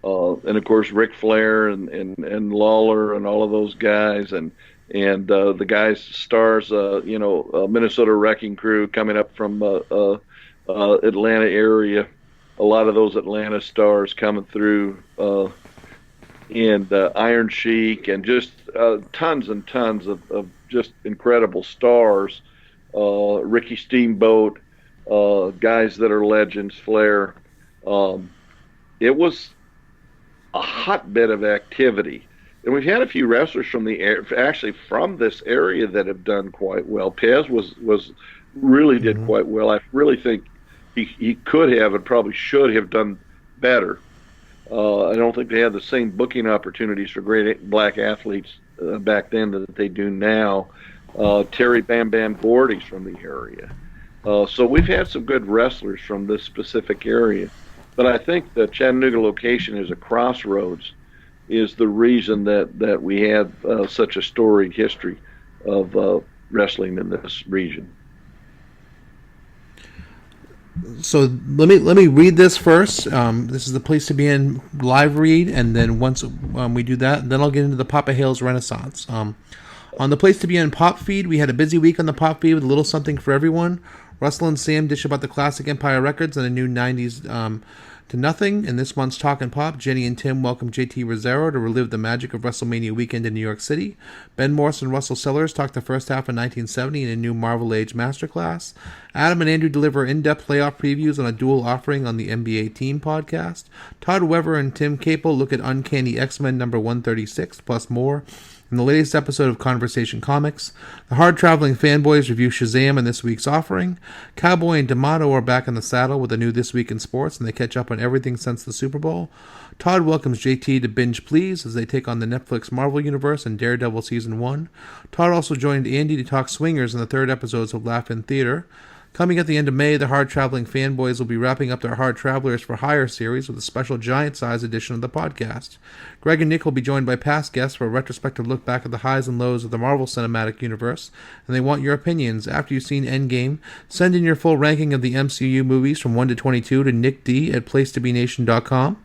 of course Ric Flair and Lawler and all of those guys, and the guys stars, Minnesota Wrecking Crew coming up from Atlanta area. A lot of those Atlanta stars coming through, and Iron Sheik, and just tons and tons of just incredible stars. Ricky Steamboat, guys that are legends, Flair. It was a hotbed of activity. And we've had a few wrestlers from this area that have done quite well. Pez really did quite well. I really think he could have and probably should have done better. I don't think they had the same booking opportunities for great black athletes back then that they do now. Terry Bam Bam Gordy's from the area. So we've had some good wrestlers from this specific area. But I think the Chattanooga location is a crossroads, is the reason that we have such a storied history of wrestling in this region. So let me read this first. This is the Place to Be in live read, and then once we do that, then I'll get into the Papa Hales Renaissance. On the Place to Be in Pop feed, we had a busy week on the Pop feed with a little something for everyone. Russell and Sam dish about the classic Empire records and a new 90s to nothing. In this month's Talk and Pop, Jenny and Tim welcome JT Rosero to relive the magic of WrestleMania weekend in New York City. Ben Morse and Russell Sellers talk the first half of 1970 in a new Marvel Age masterclass. Adam and Andrew deliver in-depth playoff previews on a dual offering on the NBA Team podcast. Todd Weber and Tim Capel look at Uncanny X-Men number 136, plus more. In the latest episode of Conversation Comics, the hard-traveling fanboys review Shazam and this week's offering. Cowboy and D'Amato are back in the saddle with a new This Week in Sports, and they catch up on everything since the Super Bowl. Todd welcomes JT to Binge Please as they take on the Netflix Marvel Universe and Daredevil Season 1. Todd also joined Andy to talk Swingers in the third episodes of Laugh in Theater. Coming at the end of May, the Hard Traveling Fanboys will be wrapping up their Hard Travelers for Hire series with a special giant-size edition of the podcast. Greg and Nick will be joined by past guests for a retrospective look back at the highs and lows of the Marvel Cinematic Universe, and they want your opinions. After you've seen Endgame, send in your full ranking of the MCU movies from 1 to 22 to nickd@placetobenation.com.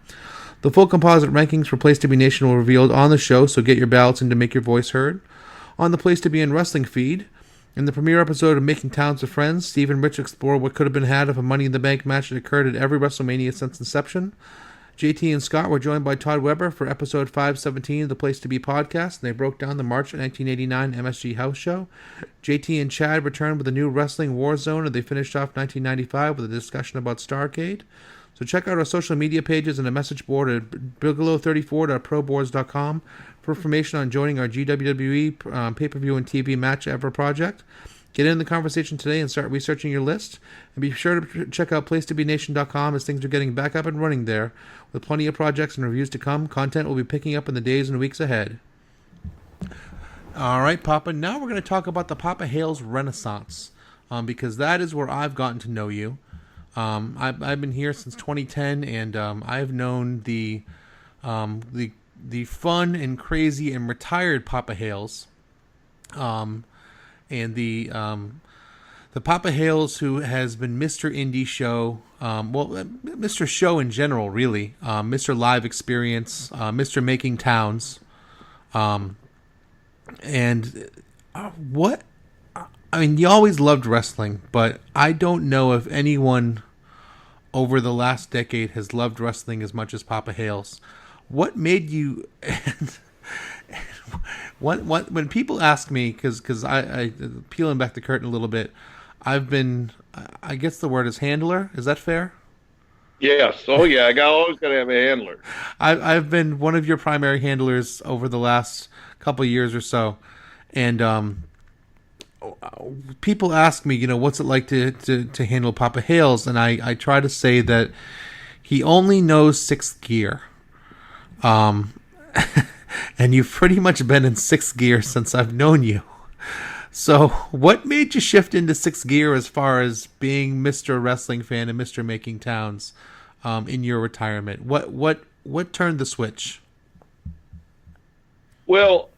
The full composite rankings for Place to Be Nation will be revealed on the show, so get your ballots in to make your voice heard. On the Place to Be in Wrestling feed, in the premiere episode of Making Towns with Friends, Steve and Rich explore what could have been had if a Money in the Bank match had occurred at every WrestleMania since inception. JT and Scott were joined by Todd Weber for episode 517 of the Place to Be podcast, and they broke down the March 1989 MSG house show. JT and Chad returned with a new Wrestling War Zone, and they finished off 1995 with a discussion about Starrcade. So check out our social media pages and a message board at bigelow34.proboards.com for information on joining our GWWE pay-per-view and TV match ever project. Get in the conversation today and start researching your list. And be sure to check out placetobenation.com as things are getting back up and running there. With plenty of projects and reviews to come, content will be picking up in the days and weeks ahead. All right, Papa. Now we're going to talk about the Papa Hales Renaissance, because that is where I've gotten to know you. I've been here since 2010, and I've known the fun and crazy and retired Papa Hales, and the Papa Hales who has been Mr. Indie Show, Mr. Show in general, really, Mr. Live Experience, Mr. Making Towns, and what. I mean, you always loved wrestling, but I don't know if anyone over the last decade has loved wrestling as much as Papa Hales. What made you? When people ask me, because I peeling back the curtain a little bit, I've been, I guess the word is handler. Is that fair? Yes. Oh yeah. Always got to have a handler. I've been one of your primary handlers over the last couple of years or so, and people ask me, what's it like to handle Papa Hales, and I try to say that he only knows sixth gear. And you've pretty much been in sixth gear since I've known you. So what made you shift into sixth gear as far as being Mr. Wrestling Fan and Mr. Making Towns in your retirement? What turned the switch? Well,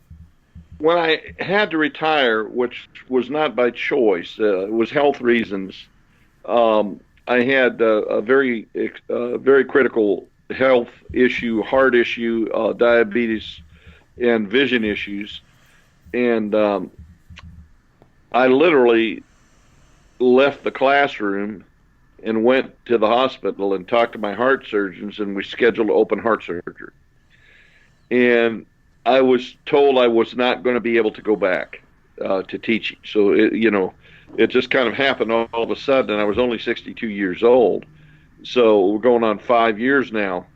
when I had to retire, which was not by choice, it was health reasons. I had a very critical health issue, heart issue, diabetes, and vision issues, and I literally left the classroom and went to the hospital and talked to my heart surgeons, and we scheduled open heart surgery. And I was told I was not going to be able to go back to teaching. So, it just kind of happened all of a sudden, and I was only 62 years old. So we're going on 5 years now.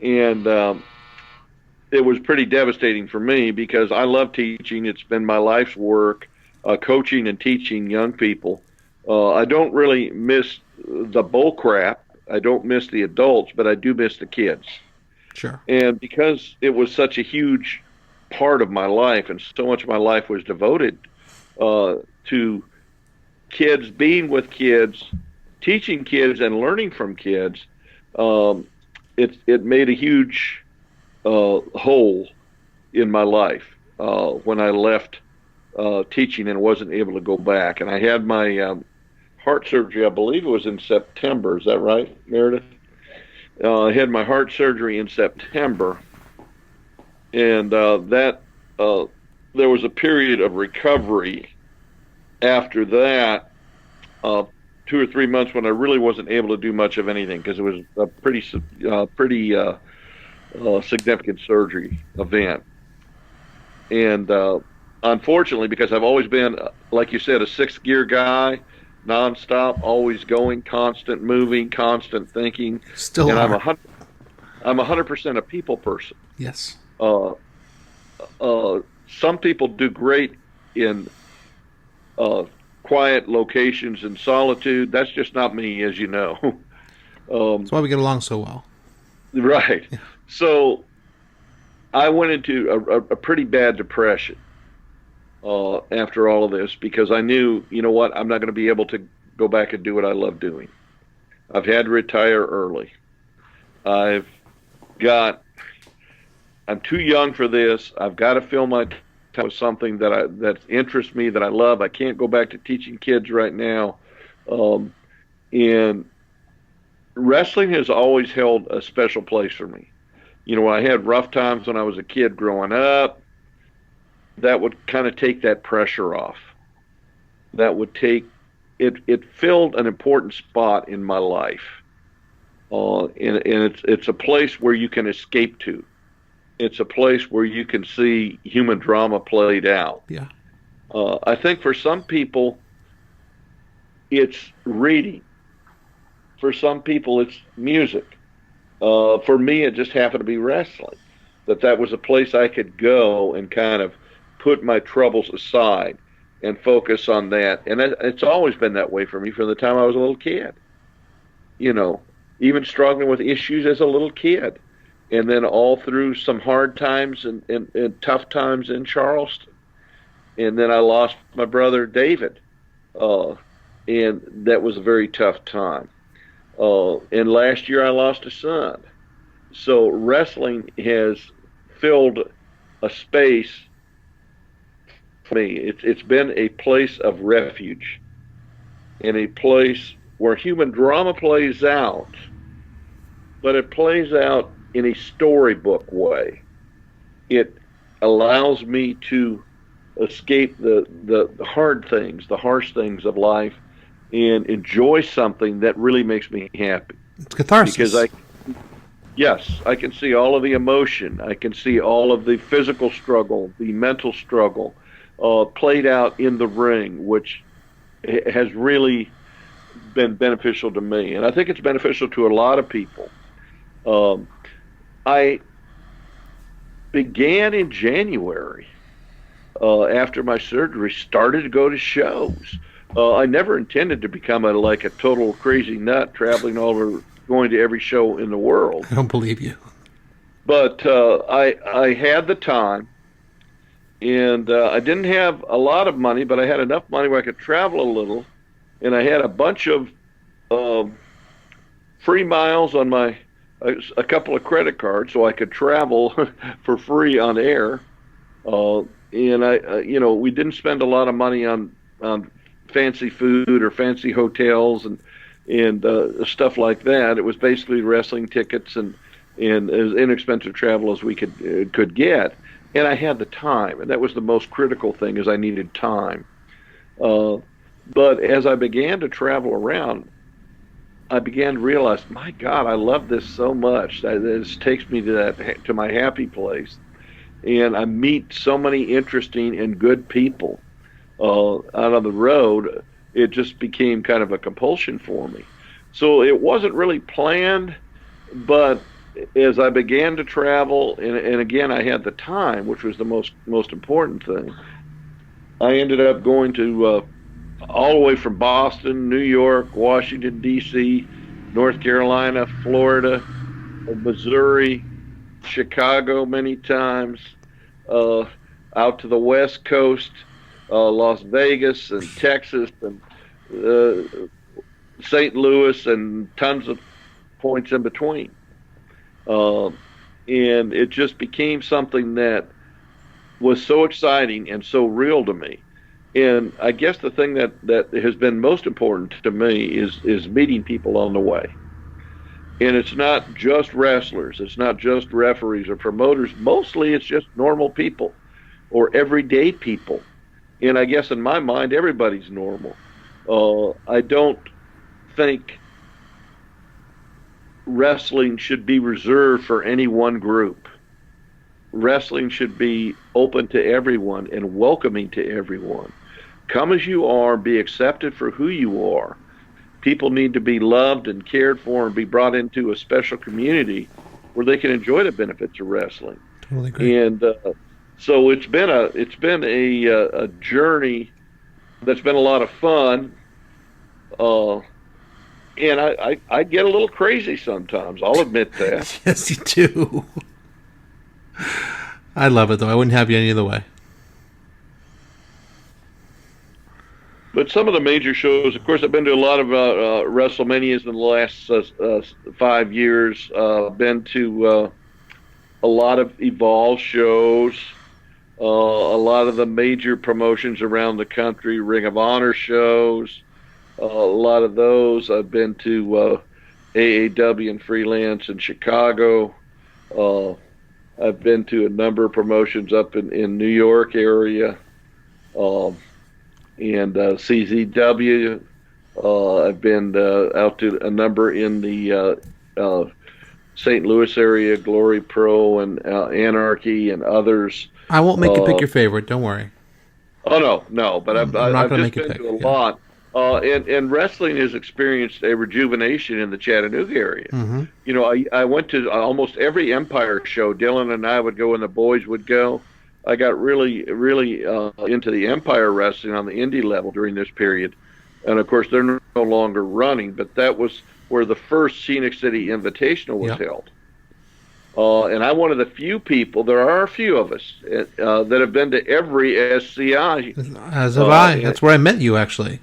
And it was pretty devastating for me because I love teaching. It's been my life's work, coaching and teaching young people. I don't really miss the bull crap. I don't miss the adults, but I do miss the kids. Sure. And because it was such a huge part of my life, and so much of my life was devoted to kids, being with kids, teaching kids, and learning from kids, it made a huge hole in my life when I left teaching and wasn't able to go back. And I had my heart surgery, I believe it was in September. Is that right, Meredith? I had my heart surgery in September, and there was a period of recovery after that, 2 or 3 months when I really wasn't able to do much of anything because it was a pretty significant surgery event. And unfortunately, because I've always been, like you said, a sixth gear guy, nonstop, always going, constant moving, constant thinking. Still and are. I'm 100% a people person. Yes. Some people do great in quiet locations and solitude. That's just not me, as you know. That's why we get along so well. Right. Yeah. So I went into a pretty bad depression after all of this because I knew, I'm not going to be able to go back and do what I love doing. I've had to retire early. I'm too young for this. I've got to fill my time with something that interests me, that I love. I can't go back to teaching kids right now. And wrestling has always held a special place for me. I had rough times when I was a kid growing up. That would kind of take that pressure off. That would take it filled an important spot in my life. And it's a place where you can escape to. It's a place where you can see human drama played out. Yeah. I think for some people, it's reading. For some people, it's music. For me, it just happened to be wrestling. That was a place I could go and kind of put my troubles aside and focus on that. And it's always been that way for me from the time I was a little kid. Even struggling with issues as a little kid. And then all through some hard times and tough times in Charleston. And then I lost my brother, David. And that was a very tough time. And last year I lost a son. So wrestling has filled a space for me. It's been a place of refuge and a place where human drama plays out, but it plays out in a storybook way. It allows me to escape the hard things, the harsh things of life, and enjoy something that really makes me happy. It's catharsis. Because I can see all of the emotion. I can see all of the physical struggle, the mental struggle played out in the ring, which has really been beneficial to me. And I think it's beneficial to a lot of people. I began in January after my surgery, started to go to shows. I never intended to become a total crazy nut traveling all over, going to every show in the world. I don't believe you. But I had the time, and I didn't have a lot of money, but I had enough money where I could travel a little, and I had a bunch of free miles on a couple of credit cards, so I could travel for free on air. And we didn't spend a lot of money on fancy food or fancy hotels and stuff like that. It was basically wrestling tickets and as inexpensive travel as we could get. And I had the time, and that was the most critical thing, is I needed time. But as I began to travel around, I began to realize, my God, I love this so much. This takes me to my happy place. And I meet so many interesting and good people out on the road. It just became kind of a compulsion for me. So it wasn't really planned, but as I began to travel, and again, I had the time, which was the most important thing, I ended up going to all the way from Boston, New York, Washington, D.C., North Carolina, Florida, Missouri, Chicago many times, out to the West Coast, Las Vegas and Texas and St. Louis and tons of points in between. And it just became something that was so exciting and so real to me. And I guess the thing that has been most important to me is meeting people on the way. And it's not just wrestlers. It's not just referees or promoters. Mostly it's just normal people or everyday people. And I guess in my mind, everybody's normal. I don't think wrestling should be reserved for any one group. Wrestling should be open to everyone and welcoming to everyone. Come as you are, be accepted for who you are. People need to be loved and cared for and be brought into a special community where they can enjoy the benefits of wrestling. Totally agree. And so it's been a journey that's been a lot of fun. And I get a little crazy sometimes. I'll admit that. Yes, you do. I love it, though. I wouldn't have you any other way. But some of the major shows, of course, I've been to a lot of WrestleManias in the last 5 years. Been to a lot of Evolve shows, a lot of the major promotions around the country, Ring of Honor shows, a lot of those. I've been to AAW and Freelance in Chicago. I've been to a number of promotions up in New York area. And CZW. I've been out to a number in the St. Louis area, Glory Pro and Anarchy and others. I won't make you pick your favorite. Don't worry. Oh no! But I've just make been pick. to a lot. And wrestling has experienced a rejuvenation in the Chattanooga area. Mm-hmm. You know, I went to almost every Empire show. Dylan and I would go, and the boys would go. I got really into the Empire wrestling on the indie level during this period. And, of course, they're no longer running, but that was where the first Scenic City Invitational was held. And I'm one of the few people, there are a few of us, that have been to every SCI. As have I. That's where I met you, actually.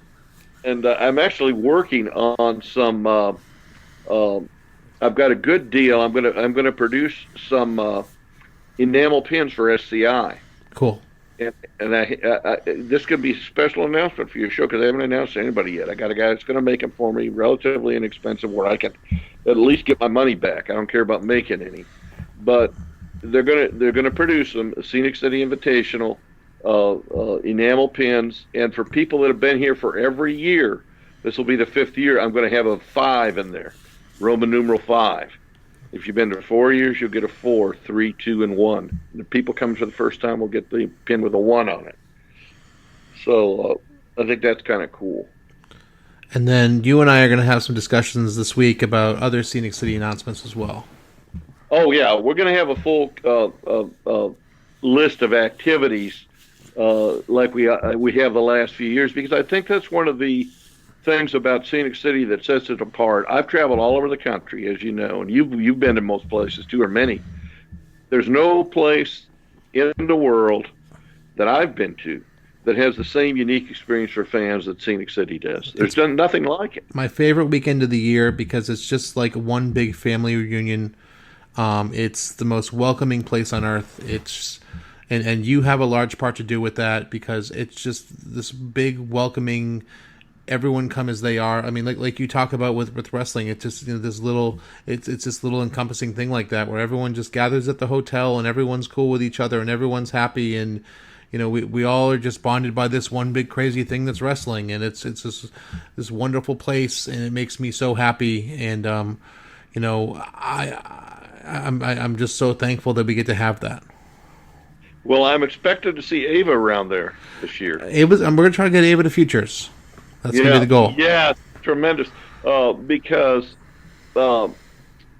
And I'm actually working on some, I've got a good deal. I'm gonna produce some enamel pins for SCI. Cool. And I this could be a special announcement for your show because I haven't announced to anybody yet. I got a guy that's going to make them for me, relatively inexpensive, where I can at least get my money back. I don't care about making any, but they're gonna produce them, Scenic City Invitational enamel pins, and for people that have been here for every year, this will be the 5th year. I'm going to have a 5 in there, Roman numeral 5. If you've been to 4 years, you'll get a 4, 3, 2, and 1. The people coming for the first time will get the pin with a 1 on it. So I think that's kind of cool. And then you and I are going to have some discussions this week about other Scenic City announcements as well. Oh, yeah. We're going to have a full list of activities like we have the last few years, because I think that's one of the things about Scenic City that sets it apart. I've traveled all over the country, as you know, and you've been to most places too, or many. There's no place in the world that I've been to that has the same unique experience for fans that Scenic City does. There's done nothing like it. My favorite weekend of the year because it's just like one big family reunion. It's the most welcoming place on earth. And you have a large part to do with that because it's just this big welcoming. Everyone come as they are. I mean, like you talk about with wrestling, it's just this little, it's this little encompassing thing like that where everyone just gathers at the hotel and everyone's cool with each other and everyone's happy and we all are just bonded by this one big crazy thing that's wrestling, and it's just this wonderful place, and it makes me so happy. And I'm just so thankful that we get to have that. Well, I'm expected to see Ava around there this year. We're going to try to get Ava to Futures. That's going to be the goal. Yeah, tremendous. Because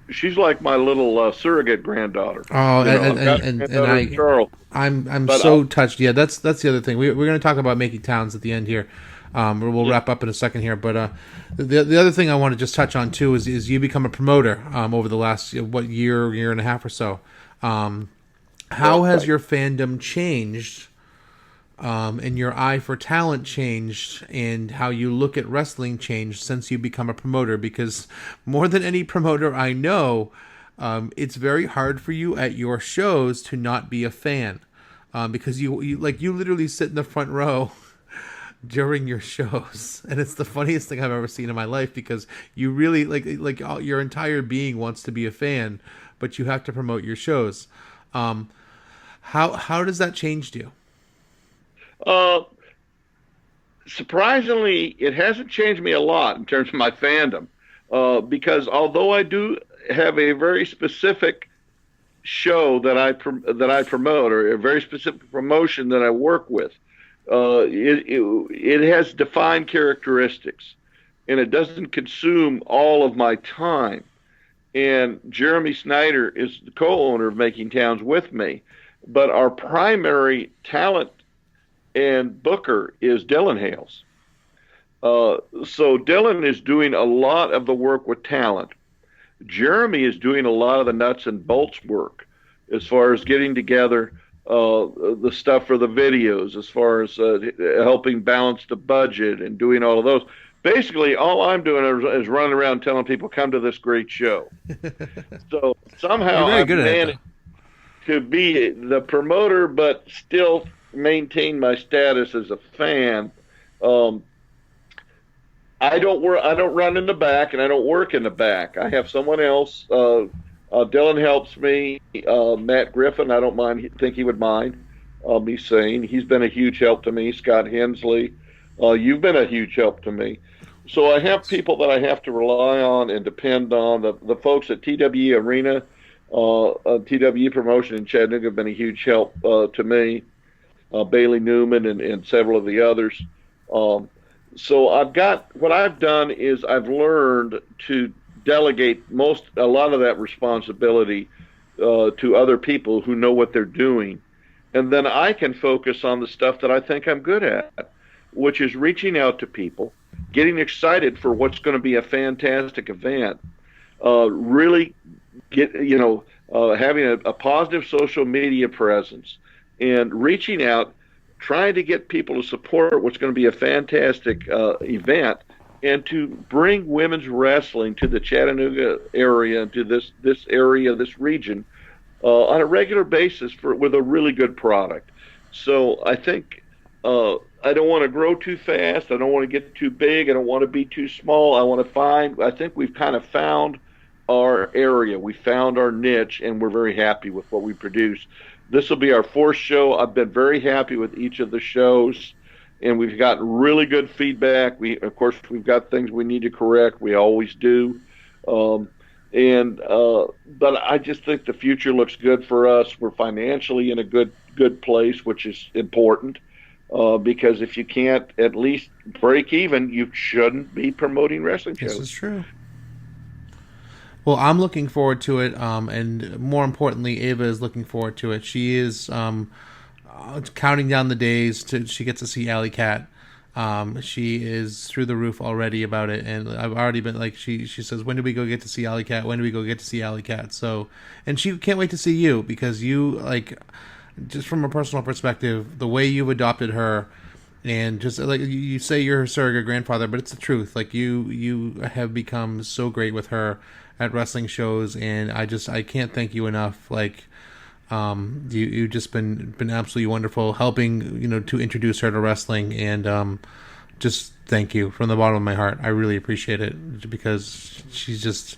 she's like my little surrogate granddaughter. Oh, I'm so touched. Yeah, that's the other thing. We're going to talk about making towns at the end here. We'll wrap up in a second here. But the other thing I want to just touch on too is you become a promoter over the last year and a half or so. How has your fandom changed? And your eye for talent changed, and how you look at wrestling changed since you become a promoter? Because more than any promoter I know, it's very hard for you at your shows to not be a fan, because you literally sit in the front row during your shows, and it's the funniest thing I've ever seen in my life, because you really like your entire being wants to be a fan, but you have to promote your shows. How does that change you? Surprisingly, it hasn't changed me a lot in terms of my fandom, because although I do have a very specific show that I promote, or a very specific promotion that I work with, it has defined characteristics, and it doesn't consume all of my time. And Jeremy Snyder is the co-owner of Making Towns with me, but our primary talent and booker is Dylan Hales. So Dylan is doing a lot of the work with talent. Jeremy is doing a lot of the nuts and bolts work as far as getting together the stuff for the videos, as far as helping balance the budget and doing all of those. Basically, all I'm doing is running around telling people, come to this great show. So somehow You're very I've good at it, managed to be the promoter, but still maintain my status as a fan. Um, I don't work. I don't run in the back, and I don't work in the back. I have someone else. Dylan helps me. Matt Griffin, I don't mind. Think he would mind me saying he's been a huge help to me. Scott Hensley, you've been a huge help to me. So I have people that I have to rely on and depend on. The folks at TWE Arena, TWE Promotion in Chattanooga have been a huge help to me. Bailey Newman and several of the others. So what I've done is I've learned to delegate a lot of that responsibility to other people who know what they're doing. And then I can focus on the stuff that I think I'm good at, which is reaching out to people, getting excited for what's going to be a fantastic event, really having a positive social media presence and reaching out, trying to get people to support what's going to be a fantastic event, and to bring women's wrestling to the Chattanooga area, to this area, this region, on a regular basis with a really good product. So I think I don't want to grow too fast. I don't want to get too big. I don't want to be too small. I think we've kind of found our area. We found our niche, and we're very happy with what we produce. This will be our fourth show. I've been very happy with each of the shows, and we've gotten really good feedback. Of course, we've got things we need to correct. We always do. But I just think the future looks good for us. We're financially in a good place, which is important, because if you can't at least break even, you shouldn't be promoting wrestling shows. This is true. Well, I'm looking forward to it, and more importantly, Ava is looking forward to it. She is counting down the days till she gets to see Alley Cat. She is through the roof already about it, and I've already been like, she says, when do we go get to see Alley Cat? When do we go get to see Alley Cat? So, and she can't wait to see you, because you, like, just from a personal perspective, the way you've adopted her, and just like you say, you're her surrogate grandfather, but it's the truth. Like, you have become so great with her at wrestling shows, and I can't thank you enough. Like, you've just been absolutely wonderful, helping, to introduce her to wrestling, and just thank you from the bottom of my heart. I really appreciate it, because she's just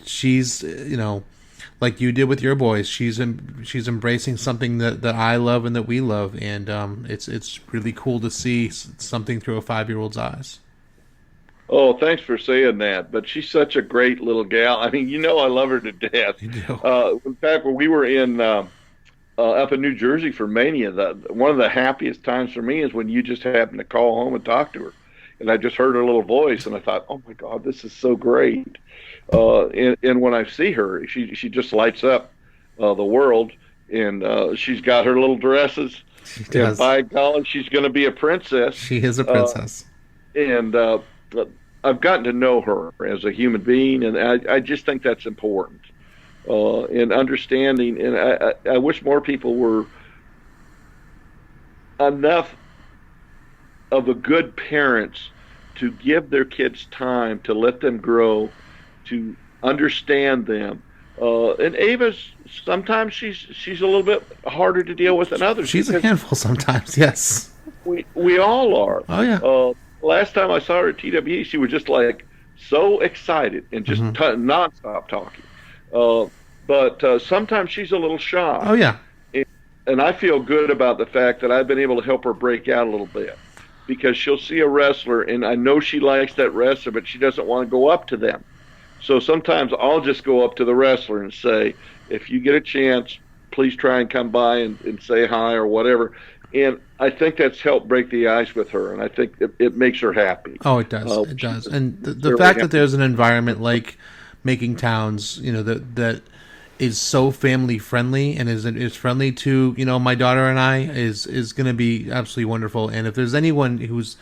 she's like you did with your boys, she's embracing something that I love and that we love, and it's really cool to see something through a 5-year-old's eyes. Oh, thanks for saying that. But she's such a great little gal. I mean, I love her to death. You do. In fact, when we were up in New Jersey for Mania, one of the happiest times for me is when you just happened to call home and talk to her. And I just heard her little voice, and I thought, oh, my God, this is so great. And when I see her, she just lights up the world, and she's got her little dresses. She does. And by golly, she's going to be a princess. She is a princess. And I've gotten to know her as a human being, and I just think that's important. In understanding, and I wish more people were enough of a good parents to give their kids time to let them grow, to understand them. And Ava's, sometimes she's a little bit harder to deal with than others. She's a handful sometimes, yes. We all are. Oh, yeah. Last time I saw her at TWE, she was just like so excited and just nonstop talking. But sometimes she's a little shy. Oh, yeah. And I feel good about the fact that I've been able to help her break out a little bit, because she'll see a wrestler, and I know she likes that wrestler, but she doesn't want to go up to them. So sometimes I'll just go up to the wrestler and say, if you get a chance, please try and come by and say hi or whatever. And I think that's helped break the ice with her, and I think it makes her happy. Oh, it does. It does. And the fact that there's an environment like Making Towns, that is so family friendly and is friendly to my daughter and I is going to be absolutely wonderful. And if there's anyone who's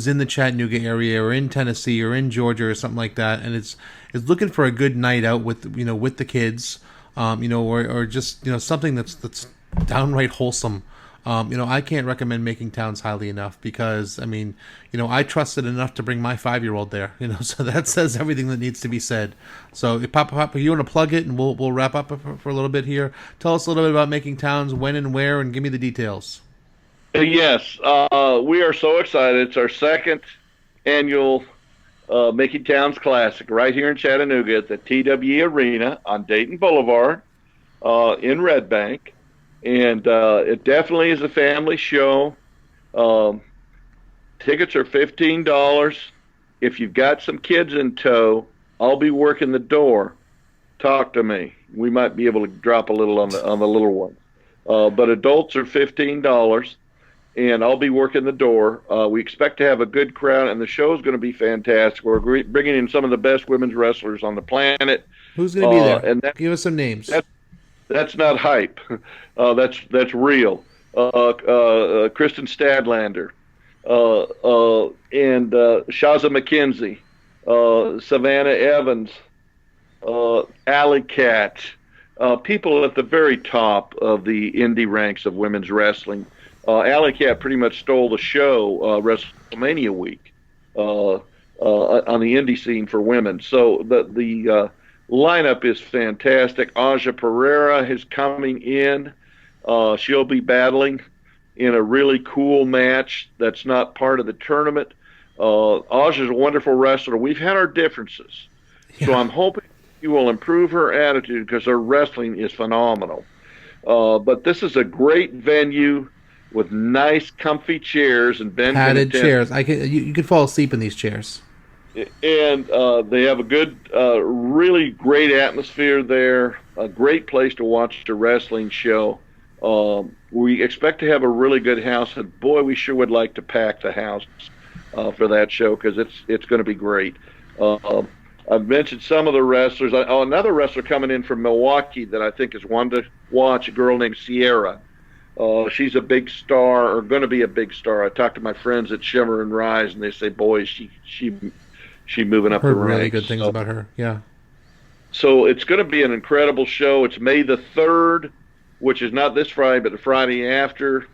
in the Chattanooga area or in Tennessee or in Georgia or something like that, and is looking for a good night out with the kids, or just something that's downright wholesome. I can't recommend Making Towns highly enough because, I trusted enough to bring my 5-year-old there, so that says everything that needs to be said. So, Papa, you want to plug it and we'll wrap up for a little bit here. Tell us a little bit about Making Towns, when and where, and give me the details. Yes, we are so excited. It's our second annual Making Towns Classic right here in Chattanooga at the TWE Arena on Dayton Boulevard in Red Bank. And it definitely is a family show. Tickets are $15. If you've got some kids in tow, I'll be working the door. Talk to me. We might be able to drop a little on the little one. But adults are $15, and I'll be working the door. We expect to have a good crowd, and the show is going to be fantastic. We're bringing in some of the best women's wrestlers on the planet. Who's going to be there? And give us some names. That's not hype. That's real. Kristen Stadlander, and Shaza McKenzie, Savannah Evans, Alley Cat, people at the very top of the indie ranks of women's wrestling. Alley Cat pretty much stole the show WrestleMania week on the indie scene for women. So the lineup is fantastic. Aja Pereira is coming in. She'll be battling in a really cool match that's not part of the tournament. Aja is a wonderful wrestler. We've had our differences, so I'm hoping you will improve her attitude because her wrestling is phenomenal. But this is a great venue with nice, comfy chairs and padded chairs. You could fall asleep in these chairs. And they have a good, really great atmosphere there, a great place to watch the wrestling show. We expect to have a really good house, and boy, we sure would like to pack the house for that show because it's going to be great. I've mentioned some of the wrestlers. Another wrestler coming in from Milwaukee that I think is one to watch, a girl named Sierra. She's a big star, or going to be a big star. I talked to my friends at Shimmer and Rise, and they say, boy, she moving up the ranks. Heard really good things about her, yeah. So it's going to be an incredible show. It's May the 3rd, which is not this Friday, but the Friday after.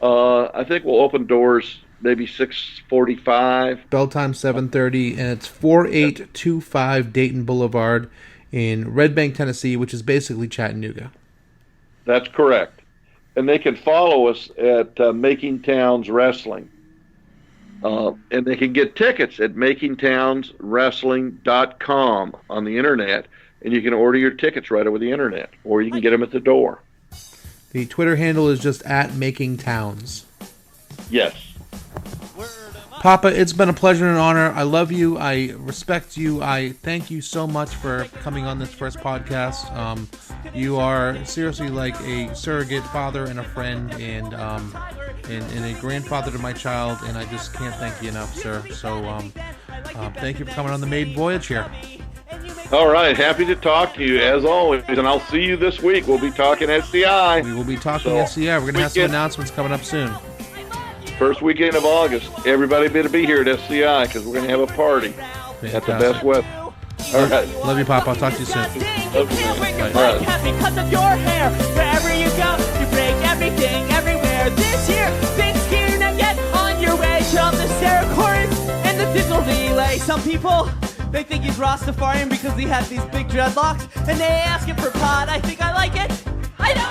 I think we'll open doors maybe 6:45. Bell time 7:30, and it's 4825 Dayton Boulevard in Red Bank, Tennessee, which is basically Chattanooga. That's correct. And they can follow us at Making Towns Wrestling. And they can get tickets at makingtownswrestling.com on the internet, and you can order your tickets right over the internet, or you can get them at the door. The Twitter handle is just at Making Towns. Yes. Papa, it's been a pleasure and an honor. I love you. I respect you. I thank you so much for coming on this first podcast. You are seriously like a surrogate father and a friend, and a grandfather to my child, and I just can't thank you enough, sir. So thank you for coming on the Maiden Voyage here. All right, happy to talk to you as always, and I'll see you this week. We'll be talking SCI. We will be talking SCI. We're going to have some announcements coming up soon. First weekend of August. Everybody better be here at SCI because we're going to have a party. Fantastic. At the best weather. All right. Love you, Papa. I'll talk to you soon. Love you. All right. Because of your hair, wherever you go, you bring everything everywhere. This year, big skiing and get on your way. Jump the Sarah chorus and the fizzle relay. Some people, they think he's Rastafarian because he has these big dreadlocks, and they ask him for pot. I think I like it. I know.